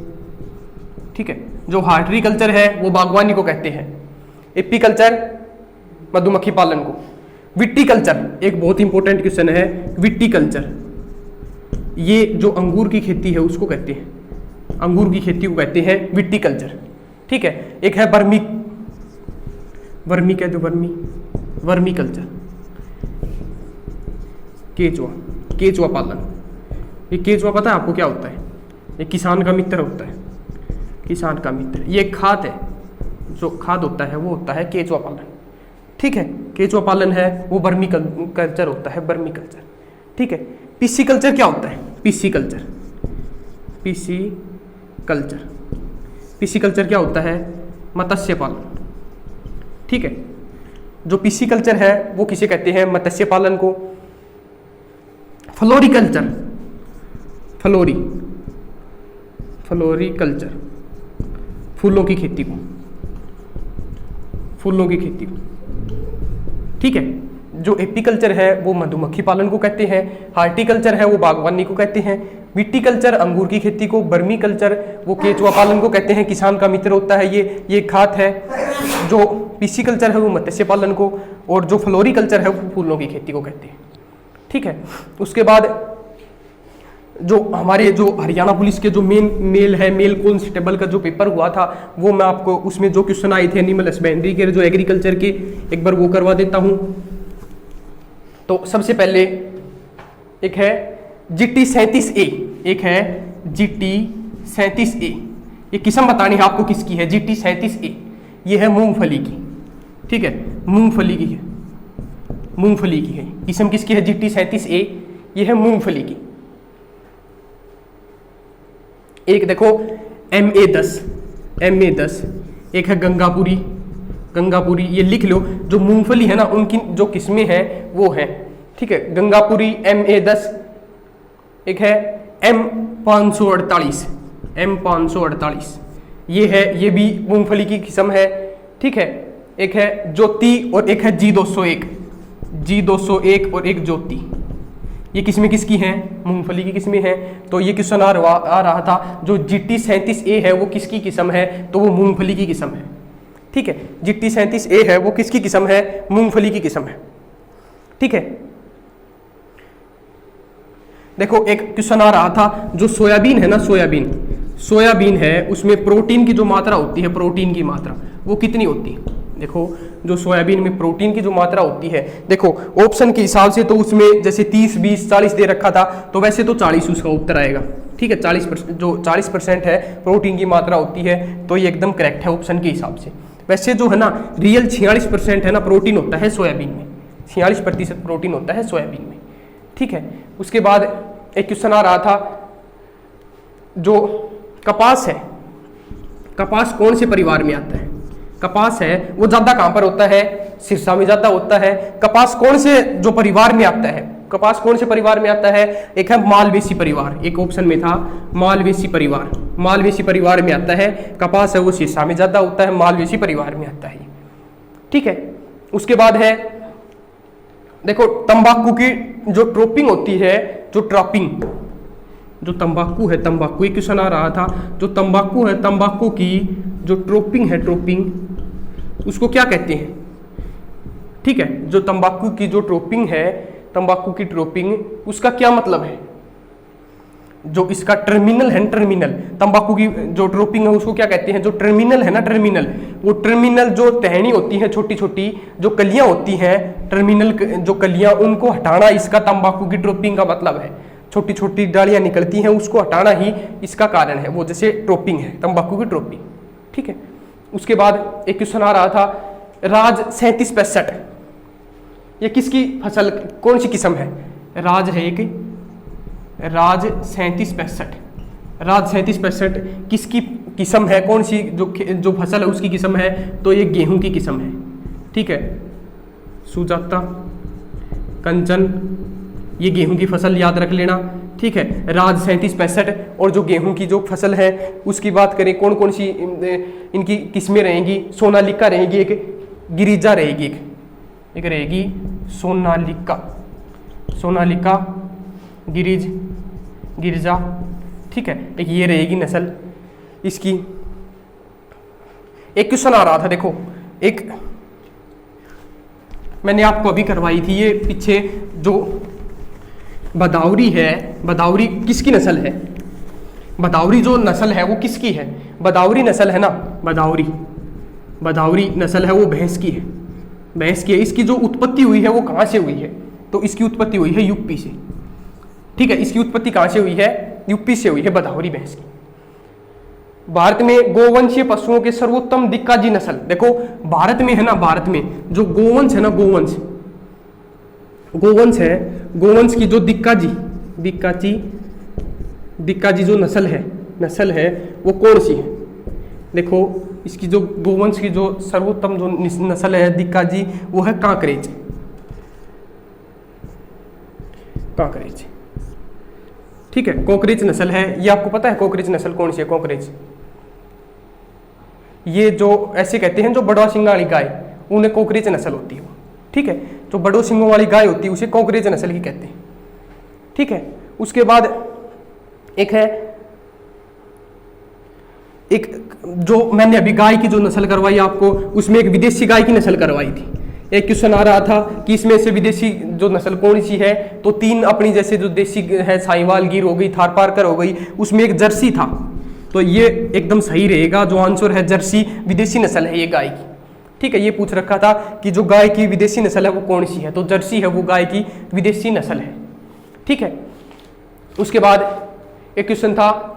ठीक है, जो हार्टिकल्चर है वो बागवानी को कहते हैं, एपीकल्चर मधुमक्खी पालन को। विटीकल्चर एक बहुत इंपॉर्टेंट क्वेश्चन है, विटीकल्चर ये जो अंगूर की खेती है उसको कहते हैं, अंगूर की खेती को कहते हैं विटीकल्चर। ठीक है, एक है वर्मी कह दो, वर्मी कल्चर, केचुआ पालन। ये केचुआ पता है आपको क्या होता है? ये किसान का मित्र होता है, किसान का मित्र। ये खाद है, जो खाद होता है वो होता है केचुआ पालन। ठीक है, केचुआ पालन है वो वर्मी कल्चर होता है, वर्मी कल्चर। ठीक है, पिस्सीकल्चर क्या होता है? पिस्सीकल्चर क्या होता है? मत्स्य पालन। ठीक है, जो पिस्सीकल्चर है वो किसे कहते हैं? मत्स्य पालन को। फ्लोरिकल्चर फूलों की खेती को। ठीक है, जो एपीकल्चर है वो मधुमक्खी पालन को कहते हैं, हार्टिकल्चर है वो बागवानी को कहते हैं, विटीकल्चर अंगूर की खेती को, बर्मी कल्चर वो केचुआ पालन को कहते हैं, किसान का मित्र होता है ये खाद है। जो पिस्सीकल्चर है वो मत्स्य पालन को, और जो फ्लोरिकल्चर है वो फूलों की खेती को कहते हैं। ठीक है, उसके बाद जो हमारे जो हरियाणा पुलिस के जो मेल कांस्टेबल का जो पेपर हुआ था वो मैं आपको, उसमें जो क्वेश्चन आए थे एनिमल हस्बेंड्री के, जो एग्रीकल्चर के, एक बार वो करवा देता हूं। तो सबसे पहले एक है GT 37A, एक है GT 37A। ये किस्म बतानी है आपको किसकी है? GT 37A ये है मूंगफली की। ठीक है, मूंगफली की है किस्म। किसकी है? GT 37A ये है मूंगफली की। एक देखो MA10, एक है गंगापुरी, ये लिख लो। जो मूंगफली है ना उनकी जो किस्में हैं वो है। ठीक है, गंगापुरी MA10, एक है M548, ये भी मूंगफली की किस्म है। ठीक है, एक है ज्योति और एक है G201 और एक ज्योति। ये किस्में किसकी हैं? मूंगफली की किस्में हैं। तो ये क्वेश्चन आ रहा था जो GT 37A है वो किसकी किस्म है? तो वो मूंगफली की किस्म है। ठीक है, GT 37A है वो किसकी किस्म है? मूंगफली की किस्म है। ठीक है, देखो एक क्वेश्चन आ रहा था जो सोयाबीन है ना, सोयाबीन है उसमें प्रोटीन की जो मात्रा होती है, प्रोटीन की मात्रा वो कितनी होती है? देखो जो सोयाबीन में प्रोटीन की जो मात्रा होती है, देखो ऑप्शन के हिसाब से तो उसमें जैसे 30, 20, 40 दे रखा था, तो वैसे तो 40 उसका उत्तर आएगा। ठीक है, 40%, जो 40% है प्रोटीन की मात्रा होती है, तो ये एकदम करेक्ट है ऑप्शन के हिसाब से। वैसे जो है ना रियल 46% है ना प्रोटीन होता है सोयाबीन में, 46% प्रोटीन होता है सोयाबीन में। ठीक है, उसके बाद एक क्वेश्चन आ रहा था जो कपास है, कपास कौन से परिवार में आता है? कपास है वो ज़्यादा कहाँ पर होता है? सिरसा में ज़्यादा होता है। कपास कौन से जो परिवार में आता है? कपास कौन से परिवार में आता है? एक है मालवेसी परिवार, एक ऑप्शन में था मालवेसी परिवार, मालवेसी परिवार में आता है। कपास है वो शीर्षा में ज्यादा होता है, मालवेसी परिवार में आता है। ठीक है, उसके बाद है देखो तंबाकू की जो ट्रोपिंग होती है, जो ट्रॉपिंग, जो तंबाकू है, तंबाकू एक क्वेश्चन आ रहा था, जो तंबाकू है, तंबाकू की जो ट्रोपिंग है, ट्रोपिंग उसको क्या कहते हैं? ठीक है, जो तंबाकू की जो ट्रोपिंग है, तंबाकू की ट्रोपिंग, उसका क्या मतलब है? जो इसका टर्मिनल है, टर्मिनल तंबाकू की जो ट्रोपिंग है उसको क्या कहते हैं? जो टर्मिनल है ना, टर्मिनल, वो टर्मिनल जो टहनी होती है, छोटी छोटी जो कलियां होती हैं, टर्मिनल जो कलियां, उनको हटाना इसका तंबाकू की ट्रोपिंग का मतलब है। छोटी छोटी डालियां निकलती हैं, उसको हटाना ही इसका कारण है, वो जैसे ट्रोपिंग है, तंबाकू की ट्रोपिंग। ठीक है, उसके बाद एक क्वेश्चन आ रहा था राज 3765, ये किसकी फसल, कौन सी किस्म है? राज है एक, राज 3765, राज 3765 किसकी किस्म है, कौन सी जो फसल है उसकी किस्म है? तो ये गेहूं की किस्म है। ठीक है, सुजाता, कंचन, ये गेहूं की फसल याद रख लेना। ठीक है, राज 3765 और जो गेहूं की जो फसल है उसकी बात करें, कौन कौन सी इनकी किस्में रहेंगी? सोनालिका रहेगी, एक गिरिजा रहेगी, एक रहेगी सोनालिका, सोनालिका, गिरिजा। ठीक है, एक ये रहेगी नस्ल इसकी। एक क्वेश्चन आ रहा था देखो, एक मैंने आपको अभी करवाई थी, ये पीछे जो बदाऊरी है, बदाऊरी किसकी नस्ल है? बदाऊरी जो नस्ल है वो किसकी है? बदाऊरी नस्ल है ना, बदाऊरी नस्ल है वो भैंस की है, भैंस की है। इसकी जो उत्पत्ति हुई है वो कहाँ से हुई है? तो इसकी उत्पत्ति हुई है यूपी से। ठीक है, इसकी उत्पत्ति कहाँ से हुई है? यूपी से हुई है बदाऊरी भैंस की। भारत में गोवंशीय पशुओं के सर्वोत्तम दिक्काजी नस्ल, देखो भारत में है ना, भारत में जो गोवंश है ना, गोवंश है, गोवंश की जो दिक्काजी जो नस्ल है वो कौन सी है? देखो इसकी जो गोवंश की जो सर्वोत्तम जो नस्ल है दिक्काजी, वो है कांकरेज। ठीक है, कॉकरेज नस्ल है। ये आपको पता है कॉकरेज नस्ल कौन सी है? कॉकरेज, ये जो ऐसे कहते हैं जो बड़ा सिंगा वाली गाय, उन्हें कॉकरेज नस्ल होती है। ठीक है, जो बड़ों सिंगों वाली गाय होती है उसे कॉकरेज नस्ल ही कहते हैं। ठीक है, उसके बाद एक है, एक जो मैंने अभी गाय की जो नस्ल करवाई आपको, उसमें एक विदेशी गाय की नस्ल करवाई थी। एक क्वेश्चन आ रहा था कि इसमें से विदेशी जो नस्ल कौन सी है? तो तीन अपनी जैसे जो देसी है, साहिवाल, गिर हो गई, थारपारकर हो गई, उसमें एक जर्सी था। तो ये एकदम सही रहेगा, जो आंसर है जर्सी विदेशी नस्ल है ये गाय की। ठीक है, ये पूछ रखा था कि जो गाय की विदेशी नस्ल है वो कौन सी है? तो जर्सी है वो गाय की विदेशी नस्ल है। ठीक है, उसके बाद एक क्वेश्चन था,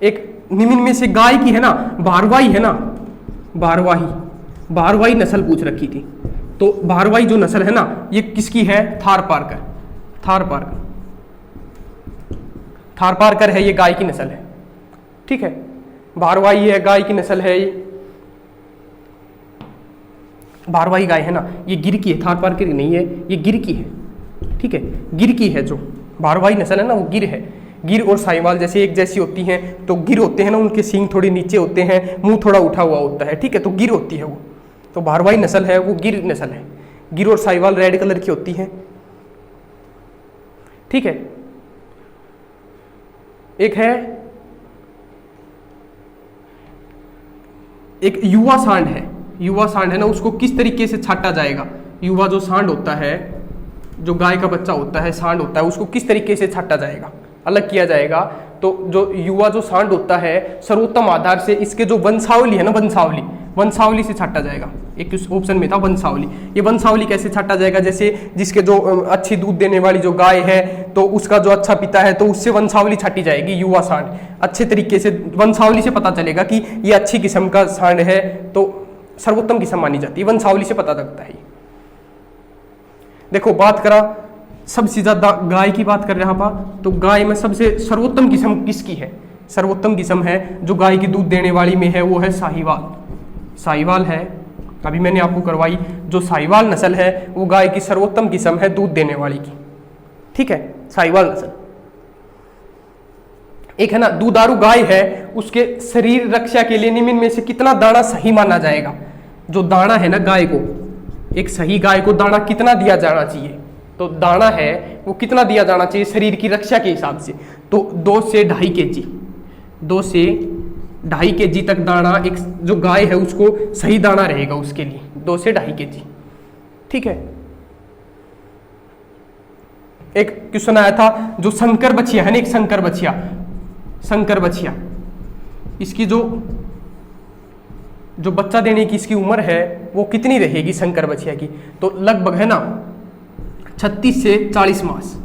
एक निम्न में से गाय की है ना, भारवाही है ना, भारवाही नस्ल पूछ रखी थी। तो भारवाही जो नस्ल है ना, ये किसकी है? थारपारकर है, ये गाय की नस्ल है। ठीक है, भारवाही है, गाय की नस्ल है, भारवाही गाय है ना, ये गिर की है, थारपारकर की नहीं है, ये गिर की है। ठीक है, गिर की है, जो भारवाही नस्ल है ना वो गिर है। गिर और साहिवाल जैसे एक जैसी होती हैं, तो गिर होते हैं ना, उनके सींग थोड़े नीचे होते हैं, मुंह थोड़ा उठा हुआ होता है। ठीक है, तो गिर होती है वो, तो भारवाही नस्ल है वो गिर नस्ल है। गिर और साहिवाल रेड कलर की होती हैं। ठीक है, एक है, एक युवा सांड है ना, उसको किस तरीके से छांटा जाएगा? युवा जो सांड होता है, जो गाय का बच्चा होता है, सांड होता है, उसको किस तरीके से छांटा जाएगा, अलग किया जाएगा? तो जो युवा जो सांड होता है, सर्वोत्तम आधार से इसके जो वंशावली है ना, वंशावली से छांटा जाएगा। एक ऑप्शन में था वंशावली। ये वंशावली कैसे छांटा जाएगा? जैसे जिसके जो अच्छी दूध देने वाली जो गाय है, तो उसका जो अच्छा पिता है, तो उससे वंशावली छांटी जाएगी। युवा सांड अच्छे तरीके से वंशावली से पता चलेगा कि ये अच्छी किस्म का सांड है, तो सर्वोत्तम किस्म मानी जाती है, वंशावली से पता लगता है। देखो बात करा सबसे ज्यादा गाय की बात कर रहे हैं, तो गाय में सबसे सर्वोत्तम किस्म किसकी है? सर्वोत्तम किस्म है जो गाय की दूध देने वाली में है, वो है साहिवाल है। अभी मैंने आपको करवाई, जो साहिवाल नस्ल है वो गाय की सर्वोत्तम किस्म है दूध देने वाली की, ठीक है, साहिवाल नस्ल। एक है ना दूधारू गाय है, उसके शरीर रक्षा के लिए निम्न में से कितना दाना सही माना जाएगा? जो दाना है ना गाय को, एक सही गाय को दाना कितना दिया जाना चाहिए? तो दाना है वो कितना दिया जाना चाहिए शरीर की रक्षा के हिसाब से? तो 2 से 2.5 kg, 2 से 2.5 kg तक दाना एक जो गाय है उसको सही दाना रहेगा उसके लिए, 2 से 2.5 kg, ठीक है। एक क्वेश्चन आया था, जो संकर बछिया है ना, एक संकर बछिया, इसकी जो बच्चा देने की इसकी उम्र है वो कितनी रहेगी संकर बछिया की? तो लगभग है ना 36 से 40 मास,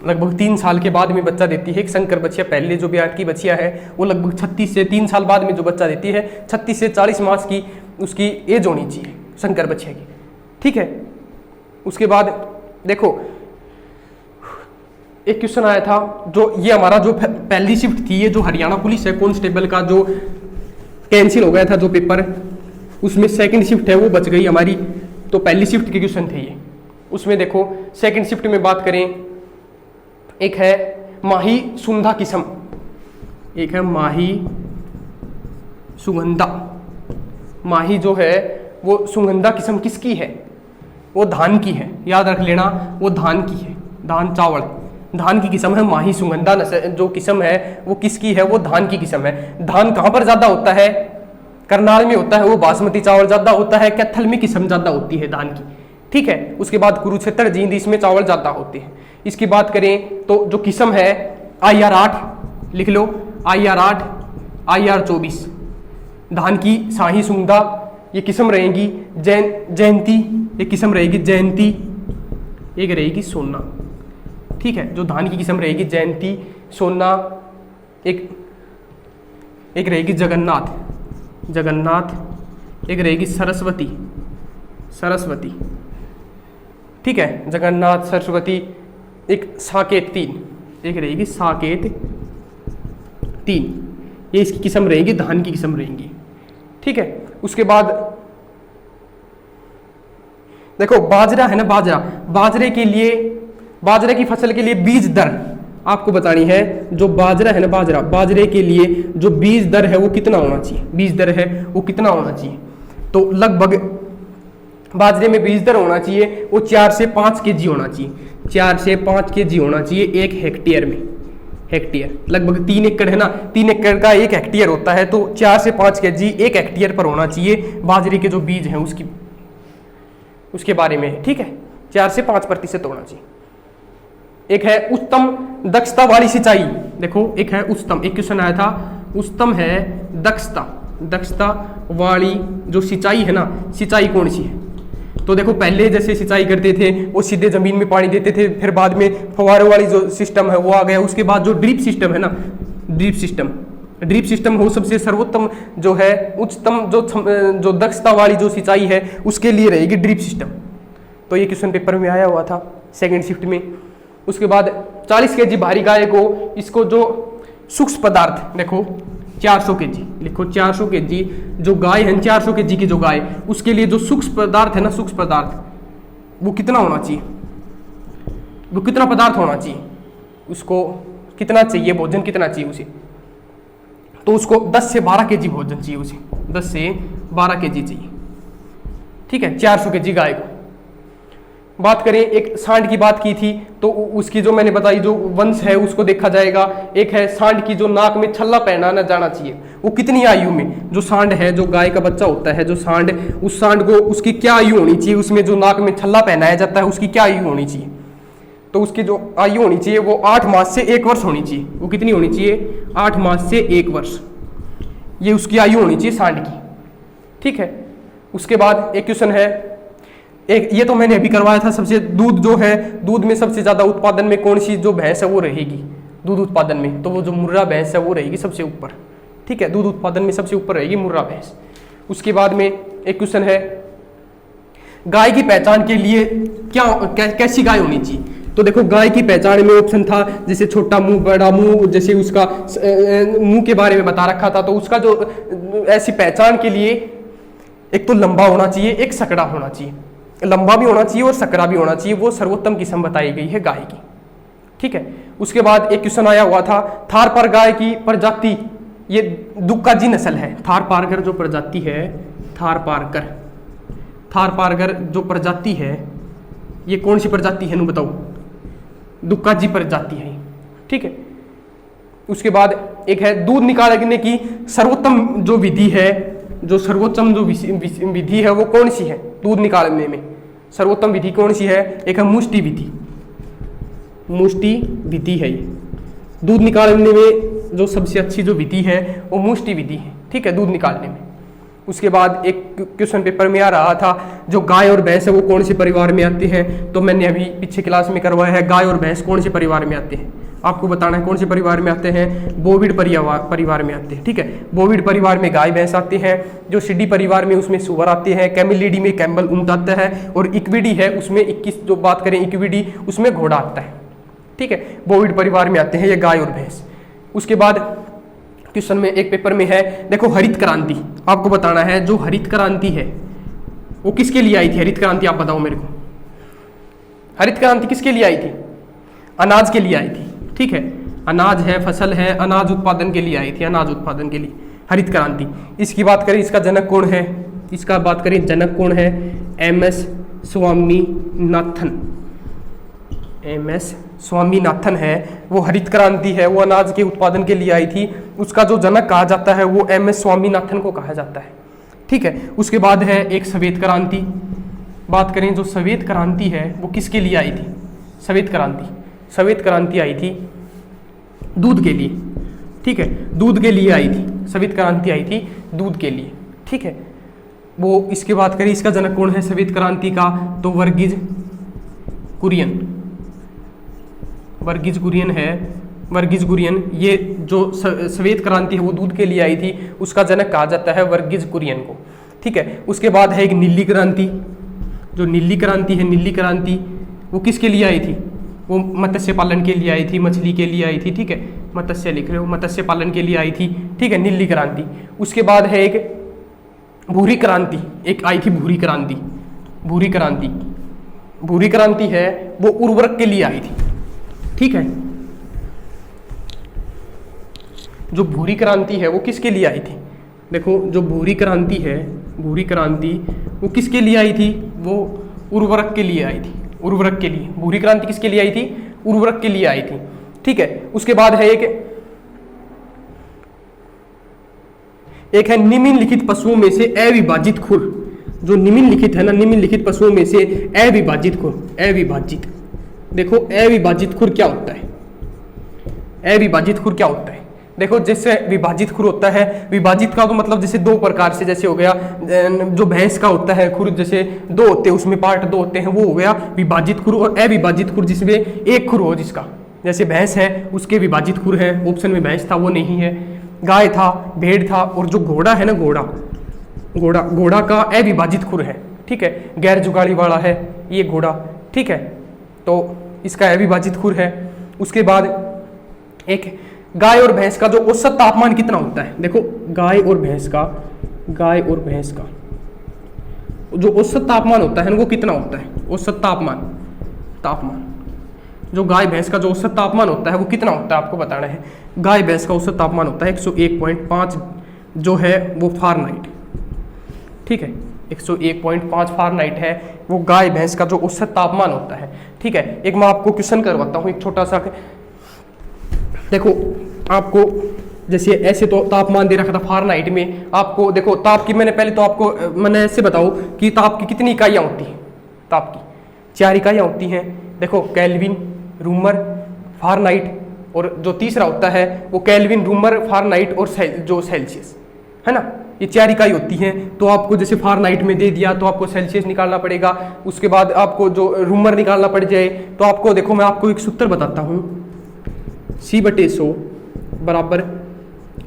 लगभग 3 साल के बाद में बच्चा देती है एक संकर बछिया। पहले जो ब्याह की बछिया है वो लगभग 36 से 3 साल बाद में जो बच्चा देती है, 36 से 40 मास की उसकी एज होनी चाहिए संकर बछिया की, ठीक है। उसके बाद देखो एक क्वेश्चन आया था, जो ये हमारा जो पहली शिफ्ट थी, ये जो हरियाणा पुलिस है कांस्टेबल का जो कैंसिल हो गया था जो पेपर, उसमें सेकंड शिफ्ट है वो बच गई हमारी। तो पहली शिफ्ट के क्वेश्चन थे ये, उसमें देखो सेकंड शिफ्ट में बात करें, एक है माही सुंधा किस्म, एक है माही सुगंधा। माही जो है वो सुगंधा किस्म किसकी है? वो धान की है, याद रख लेना, वो धान की है, धान चावल, धान की किस्म है माही सुगंधा जो किस्म है वो किसकी है? वो धान की किस्म है। धान कहाँ पर ज्यादा होता है? करनाल में होता है, वो बासमती चावल ज्यादा होता है, कैथल में किस्म ज्यादा होती है धान की, ठीक है। उसके बाद कुरुक्षेत्र जींद, इसमें चावल ज्यादा होते हैं। इसकी बात करें तो जो किस्म है IR 8 लिख लो, IR 8, IR 24, धान की शाही सुगंधा ये किस्म रहेगी। जयंती ये किस्म रहेगी जयंती, एक रहेगी सोना, ठीक है। जो धान की किस्म रहेगी जयंती, सोना, एक रहेगी जगन्नाथ, एक रहेगी सरस्वती, ठीक है, जगन्नाथ, सरस्वती, एक साकेत 3, एक रहेगी साकेत 3, ये इसकी किस्म रहेगी, धान की किस्म रहेंगी, ठीक है। उसके बाद देखो बाजरा है ना, बाजरे के लिए, बाजरे की फसल के लिए बीज दर आपको बतानी है। जो बाजरा है ना, बाजरे के लिए जो बीज दर है वो कितना होना चाहिए? बीज दर है वो कितना होना चाहिए? तो लगभग बाजरे में बीज दर होना चाहिए वो 4 से 5 kg होना चाहिए, 4 से 5 kg होना चाहिए 1 हेक्टेयर में। हेक्टेयर लगभग 3 एकड़ है ना, 3 एकड़ का 1 हेक्टेयर होता है, तो 4 से 5 kg 1 हेक्टेयर पर होना चाहिए बाजरे के जो बीज हैं उसके बारे में, ठीक है। 4 से 5% होना चाहिए। एक है उत्तम दक्षता वाली सिंचाई, देखो एक है उत्तम, एक क्वेश्चन आया था, उत्तम है दक्षता वाली जो सिंचाई है ना, सिंचाई कौन सी है? तो देखो पहले जैसे सिंचाई करते थे वो सीधे जमीन में पानी देते थे, फिर बाद में फव्वारे वाली जो सिस्टम है वो आ गया। उसके बाद जो ड्रिप सिस्टम है ना, ड्रिप सिस्टम हो सबसे सर्वोत्तम जो है, उच्चतम जो दक्षता वाली जो सिंचाई है उसके लिए रहेगी ड्रिप सिस्टम। तो ये क्वेश्चन पेपर में आया हुआ था सेकंड शिफ्ट में। उसके बाद 40 kg भारी गाय को, इसको जो सूक्ष्म पदार्थ देखो 400 kg लिखो, 400 kg जो गाय है, 400 kg की जो गाय, उसके लिए जो सूक्ष्म पदार्थ है ना, सूक्ष्म पदार्थ वो कितना होना चाहिए? वो कितना पदार्थ होना चाहिए? उसको कितना चाहिए, भोजन कितना चाहिए उसे? तो उसको 10 से 12 kg भोजन चाहिए उसे, 10 से 12 kg चाहिए, ठीक है, 400 kg गाय को। बात करें, एक सांड की बात की थी, तो उसकी जो मैंने बताई जो वंश है उसको देखा जाएगा। एक है सांड की जो नाक में छल्ला पहनाना जाना चाहिए, वो कितनी आयु में? जो सांड है, जो गाय का बच्चा होता है, जो सांड, उस सांड को उसकी क्या आयु होनी चाहिए? उसमें जो नाक में छल्ला पहनाया जाता है उसकी क्या आयु होनी चाहिए? तो उसकी जो आयु होनी चाहिए वो 8 मास से 1 वर्ष होनी चाहिए। वो कितनी होनी चाहिए? 8 मास से 1 वर्ष, ये उसकी आयु होनी चाहिए सांड की, ठीक है। उसके बाद एक क्वेश्चन है, एक ये तो मैंने अभी करवाया था, सबसे दूध जो है, दूध में सबसे ज्यादा उत्पादन में कौन सी जो भैंस है वो रहेगी दूध उत्पादन में? तो वो जो मुर्रा भैंस है वो रहेगी सबसे ऊपर, ठीक है, दूध उत्पादन में सबसे ऊपर रहेगी मुर्रा भैंस। उसके बाद में एक क्वेश्चन है, गाय की पहचान के लिए कैसी गाय होनी चाहिए? तो देखो गाय की पहचान में ऑप्शन था जैसे छोटा मुंह, बड़ा मुंह, जैसे उसका मुंह के बारे में बता रखा था। तो उसका जो ऐसी पहचान के लिए एक तो लंबा होना चाहिए, एक सकड़ा होना चाहिए, लंबा भी होना चाहिए और सकड़ा भी होना चाहिए। वो सर्वोत्तम किस्म बताई गई है गाय की, ठीक है। उसके बाद एक क्वेश्चन आया हुआ था, थार पार गाय की प्रजाति, ये दुक्काजी नस्ल है। थार पारकर जो प्रजाति है, थार पारकर जो प्रजाति है, ये कौन सी प्रजाति है, नु बताओ? दुक्काजी प्रजाति है, ठीक है। उसके बाद एक है दूध निकालने की सर्वोत्तम जो विधि है, जो सर्वोत्तम जो विधि है वो कौन सी है दूध निकालने में? सर्वोत्तम विधि कौन सी है? एक है मुष्टि विधि, मुष्टि विधि है ये। दूध निकालने में जो सबसे अच्छी जो विधि है वो मुष्टि विधि है, ठीक है, दूध निकालने में। उसके बाद एक क्वेश्चन पेपर में आ रहा था, जो गाय और भैंस है वो कौन से परिवार में आते हैं? तो मैंने अभी पीछे क्लास में करवाया है, गाय और भैंस कौन से परिवार में आते हैं, आपको बताना है कौन से परिवार में आते हैं। बोविड परिवार में आते हैं, ठीक है। बोविड परिवार में गाय भैंस आते हैं। जो सिडी परिवार में उसमें सुअर आते हैं। कैमिलिडी में कैम्बल ऊंट आता है। और इक्विडी है उसमें 21, जो बात करें इक्विडी, उसमें घोड़ा आता है, ठीक है। बोविड परिवार में आते हैं ये गाय और भैंस। उसके बाद क्वेश्चन में एक पेपर में है, देखो हरित क्रांति, आपको बताना है जो हरित क्रांति है वो किसके लिए आई थी? हरित क्रांति आप बताओ मेरे को, हरित क्रांति किसके लिए आई थी? अनाज के लिए आई थी, ठीक है। अनाज है, फसल है, अनाज उत्पादन के लिए आई थी, अनाज उत्पादन के लिए हरित क्रांति। इसकी बात करें, इसका जनक कौन है? इसका बात करें जनक कौन है? MS स्वामीनाथन। MS स्वामीनाथन है, वो हरित क्रांति है, वो अनाज के उत्पादन के लिए आई थी। उसका जो जनक कहा जाता है वो MS स्वामीनाथन को कहा जाता है, ठीक है। उसके बाद है एक श्वेत क्रांति। बात करें जो श्वेत क्रांति है वो किसके लिए आई थी? श्वेत क्रांति आई थी दूध के लिए, ठीक है, दूध के लिए आई थी। श्वेत क्रांति आई थी दूध के लिए, ठीक है। वो इसके बात करें, इसका जनक कौन है श्वेत क्रांति का? तो वर्गीज कुरियन है। वर्गीज कुरियन, ये जो श्वेत क्रांति है वो दूध के लिए आई थी, उसका जनक कहा जाता है वर्गीज कुरियन को, ठीक है। उसके बाद है एक नीली क्रांति। जो नीली क्रांति है, नीली क्रांति वो किसके लिए आई थी? वो मत्स्य पालन के लिए आई थी, मछली के लिए आई थी, ठीक है। मत्स्य लिख रहे हो, मत्स्य पालन के लिए आई थी, ठीक है, नीली क्रांति। उसके बाद है एक भूरी क्रांति, एक आई थी भूरी क्रांति है, वो उर्वरक के लिए आई थी, ठीक है। जो भूरी क्रांति है वो किसके लिए आई थी? देखो जो भूरी क्रांति है, भूरी क्रांति वो किसके लिए आई थी? वो उर्वरक के लिए आई थी, उर्वरक के लिए। भूरी क्रांति किसके लिए आई थी? उर्वरक के लिए आई थी, ठीक है। उसके बाद है एक है निम्नलिखित पशुओं में से अविभाजित खुर। जो निम्नलिखित है ना, निम्नलिखित पशुओं में से अविभाजित खुर, अविभाजित, देखो अविभाजित खुर क्या होता है? अविभाजित खुर क्या होता है? देखो जैसे विभाजित खुर होता है, विभाजित का तो मतलब जैसे दो प्रकार से, जैसे हो गया जो भैंस का होता है खुर, जैसे दो होते हैं उसमें पार्ट दो होते हैं, वो हो गया विभाजित खुर। और अविभाजित खुर जिसमें एक खुर हो, जिसका जैसे भैंस है उसके विभाजित खुर है। ऑप्शन में भैंस था, वो नहीं है। गाय था, भेड़ था, और जो घोड़ा है ना, घोड़ा का अविभाजित खुर है, ठीक है, गैर जुगाड़ी वाला है ये घोड़ा, ठीक है, तो इसका अविभाजित खुर है। उसके बाद एक गाय और भैंस का जो औसत तापमान कितना होता है? देखो गाय और भैंस का जो औसत तापमान होता है ना, वो कितना होता है? औसत तापमान जो गाय भैंस का जो औसत तापमान होता है वो कितना होता है, आपको बताना है। गाय भैंस का औसत तापमान होता है 101.5 जो है वो फारेनहाइट, ठीक है, 101.5 फारेनहाइट है वो गाय भैंस का जो औसत तापमान होता है, ठीक है। एक मैं आपको क्वेश्चन करवाता हूँ, एक छोटा सा। देखो आपको जैसे ऐसे तो तापमान दे रखा था फारेनहाइट में, आपको देखो ताप की मैंने पहले तो आपको मैंने ऐसे बताओ कि ताप की कितनी इकाइयाँ होती हैं? ताप की 4 इकाइयाँ होती हैं। देखो केल्विन, रूमर, फारेनहाइट, और जो तीसरा होता है वो केल्विन, रूमर, फारेनहाइट और जो सेल्सियस है ना, ये 4 इकाई होती हैं। तो आपको जैसे फारेनहाइट में दे दिया तो आपको सेल्सियस निकालना पड़ेगा, उसके बाद आपको जो रूमर निकालना पड़ जाए। तो आपको देखो मैं आपको एक सूत्र बताता हूँ, C/100 बराबर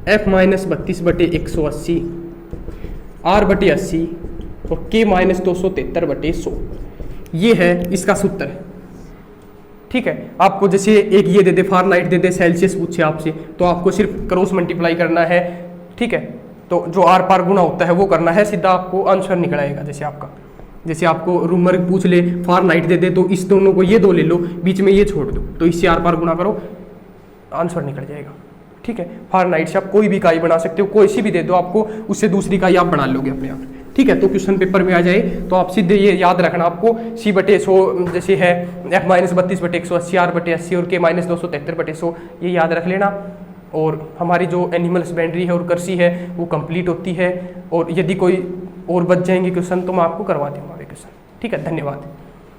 F-32/180 R/80 और K-273/100, ये है इसका सूत्र। ठीक है। आपको जैसे एक ये दे दे फारेनहाइट दे दे, सेल्सियस पूछे आपसे, तो आपको सिर्फ क्रॉस मल्टीप्लाई करना है, ठीक है। तो जो आर पार गुना होता है वो करना है, सीधा आपको आंसर निकल आएगा। जैसे आपको रूमर पूछ ले फारेनहाइट दे दे, तो इस दोनों को ये दो ले लो, बीच में ये छोड़ दो, तो इससे आर पार गुना करो, आंसर निकल जाएगा, ठीक है। फारेनहाइट से आप कोई भी इकाई बना सकते हो, कोई सी भी दे दो आपको, उससे दूसरी इकाई आप बना लोगे अपने आप, ठीक है। तो क्वेश्चन पेपर में आ जाए तो आप सीधे ये याद रखना आपको, C/100 जैसे है F-32/180, R/80 और K-273/100, ये याद रख लेना। और हमारी जो एनिमल हस्बेंड्री है और कृषि है वो कंप्लीट होती है, और यदि कोई और बच जाएंगे क्वेश्चन तो मैं आपको करवा दूंगा क्वेश्चन, ठीक है। धन्यवाद।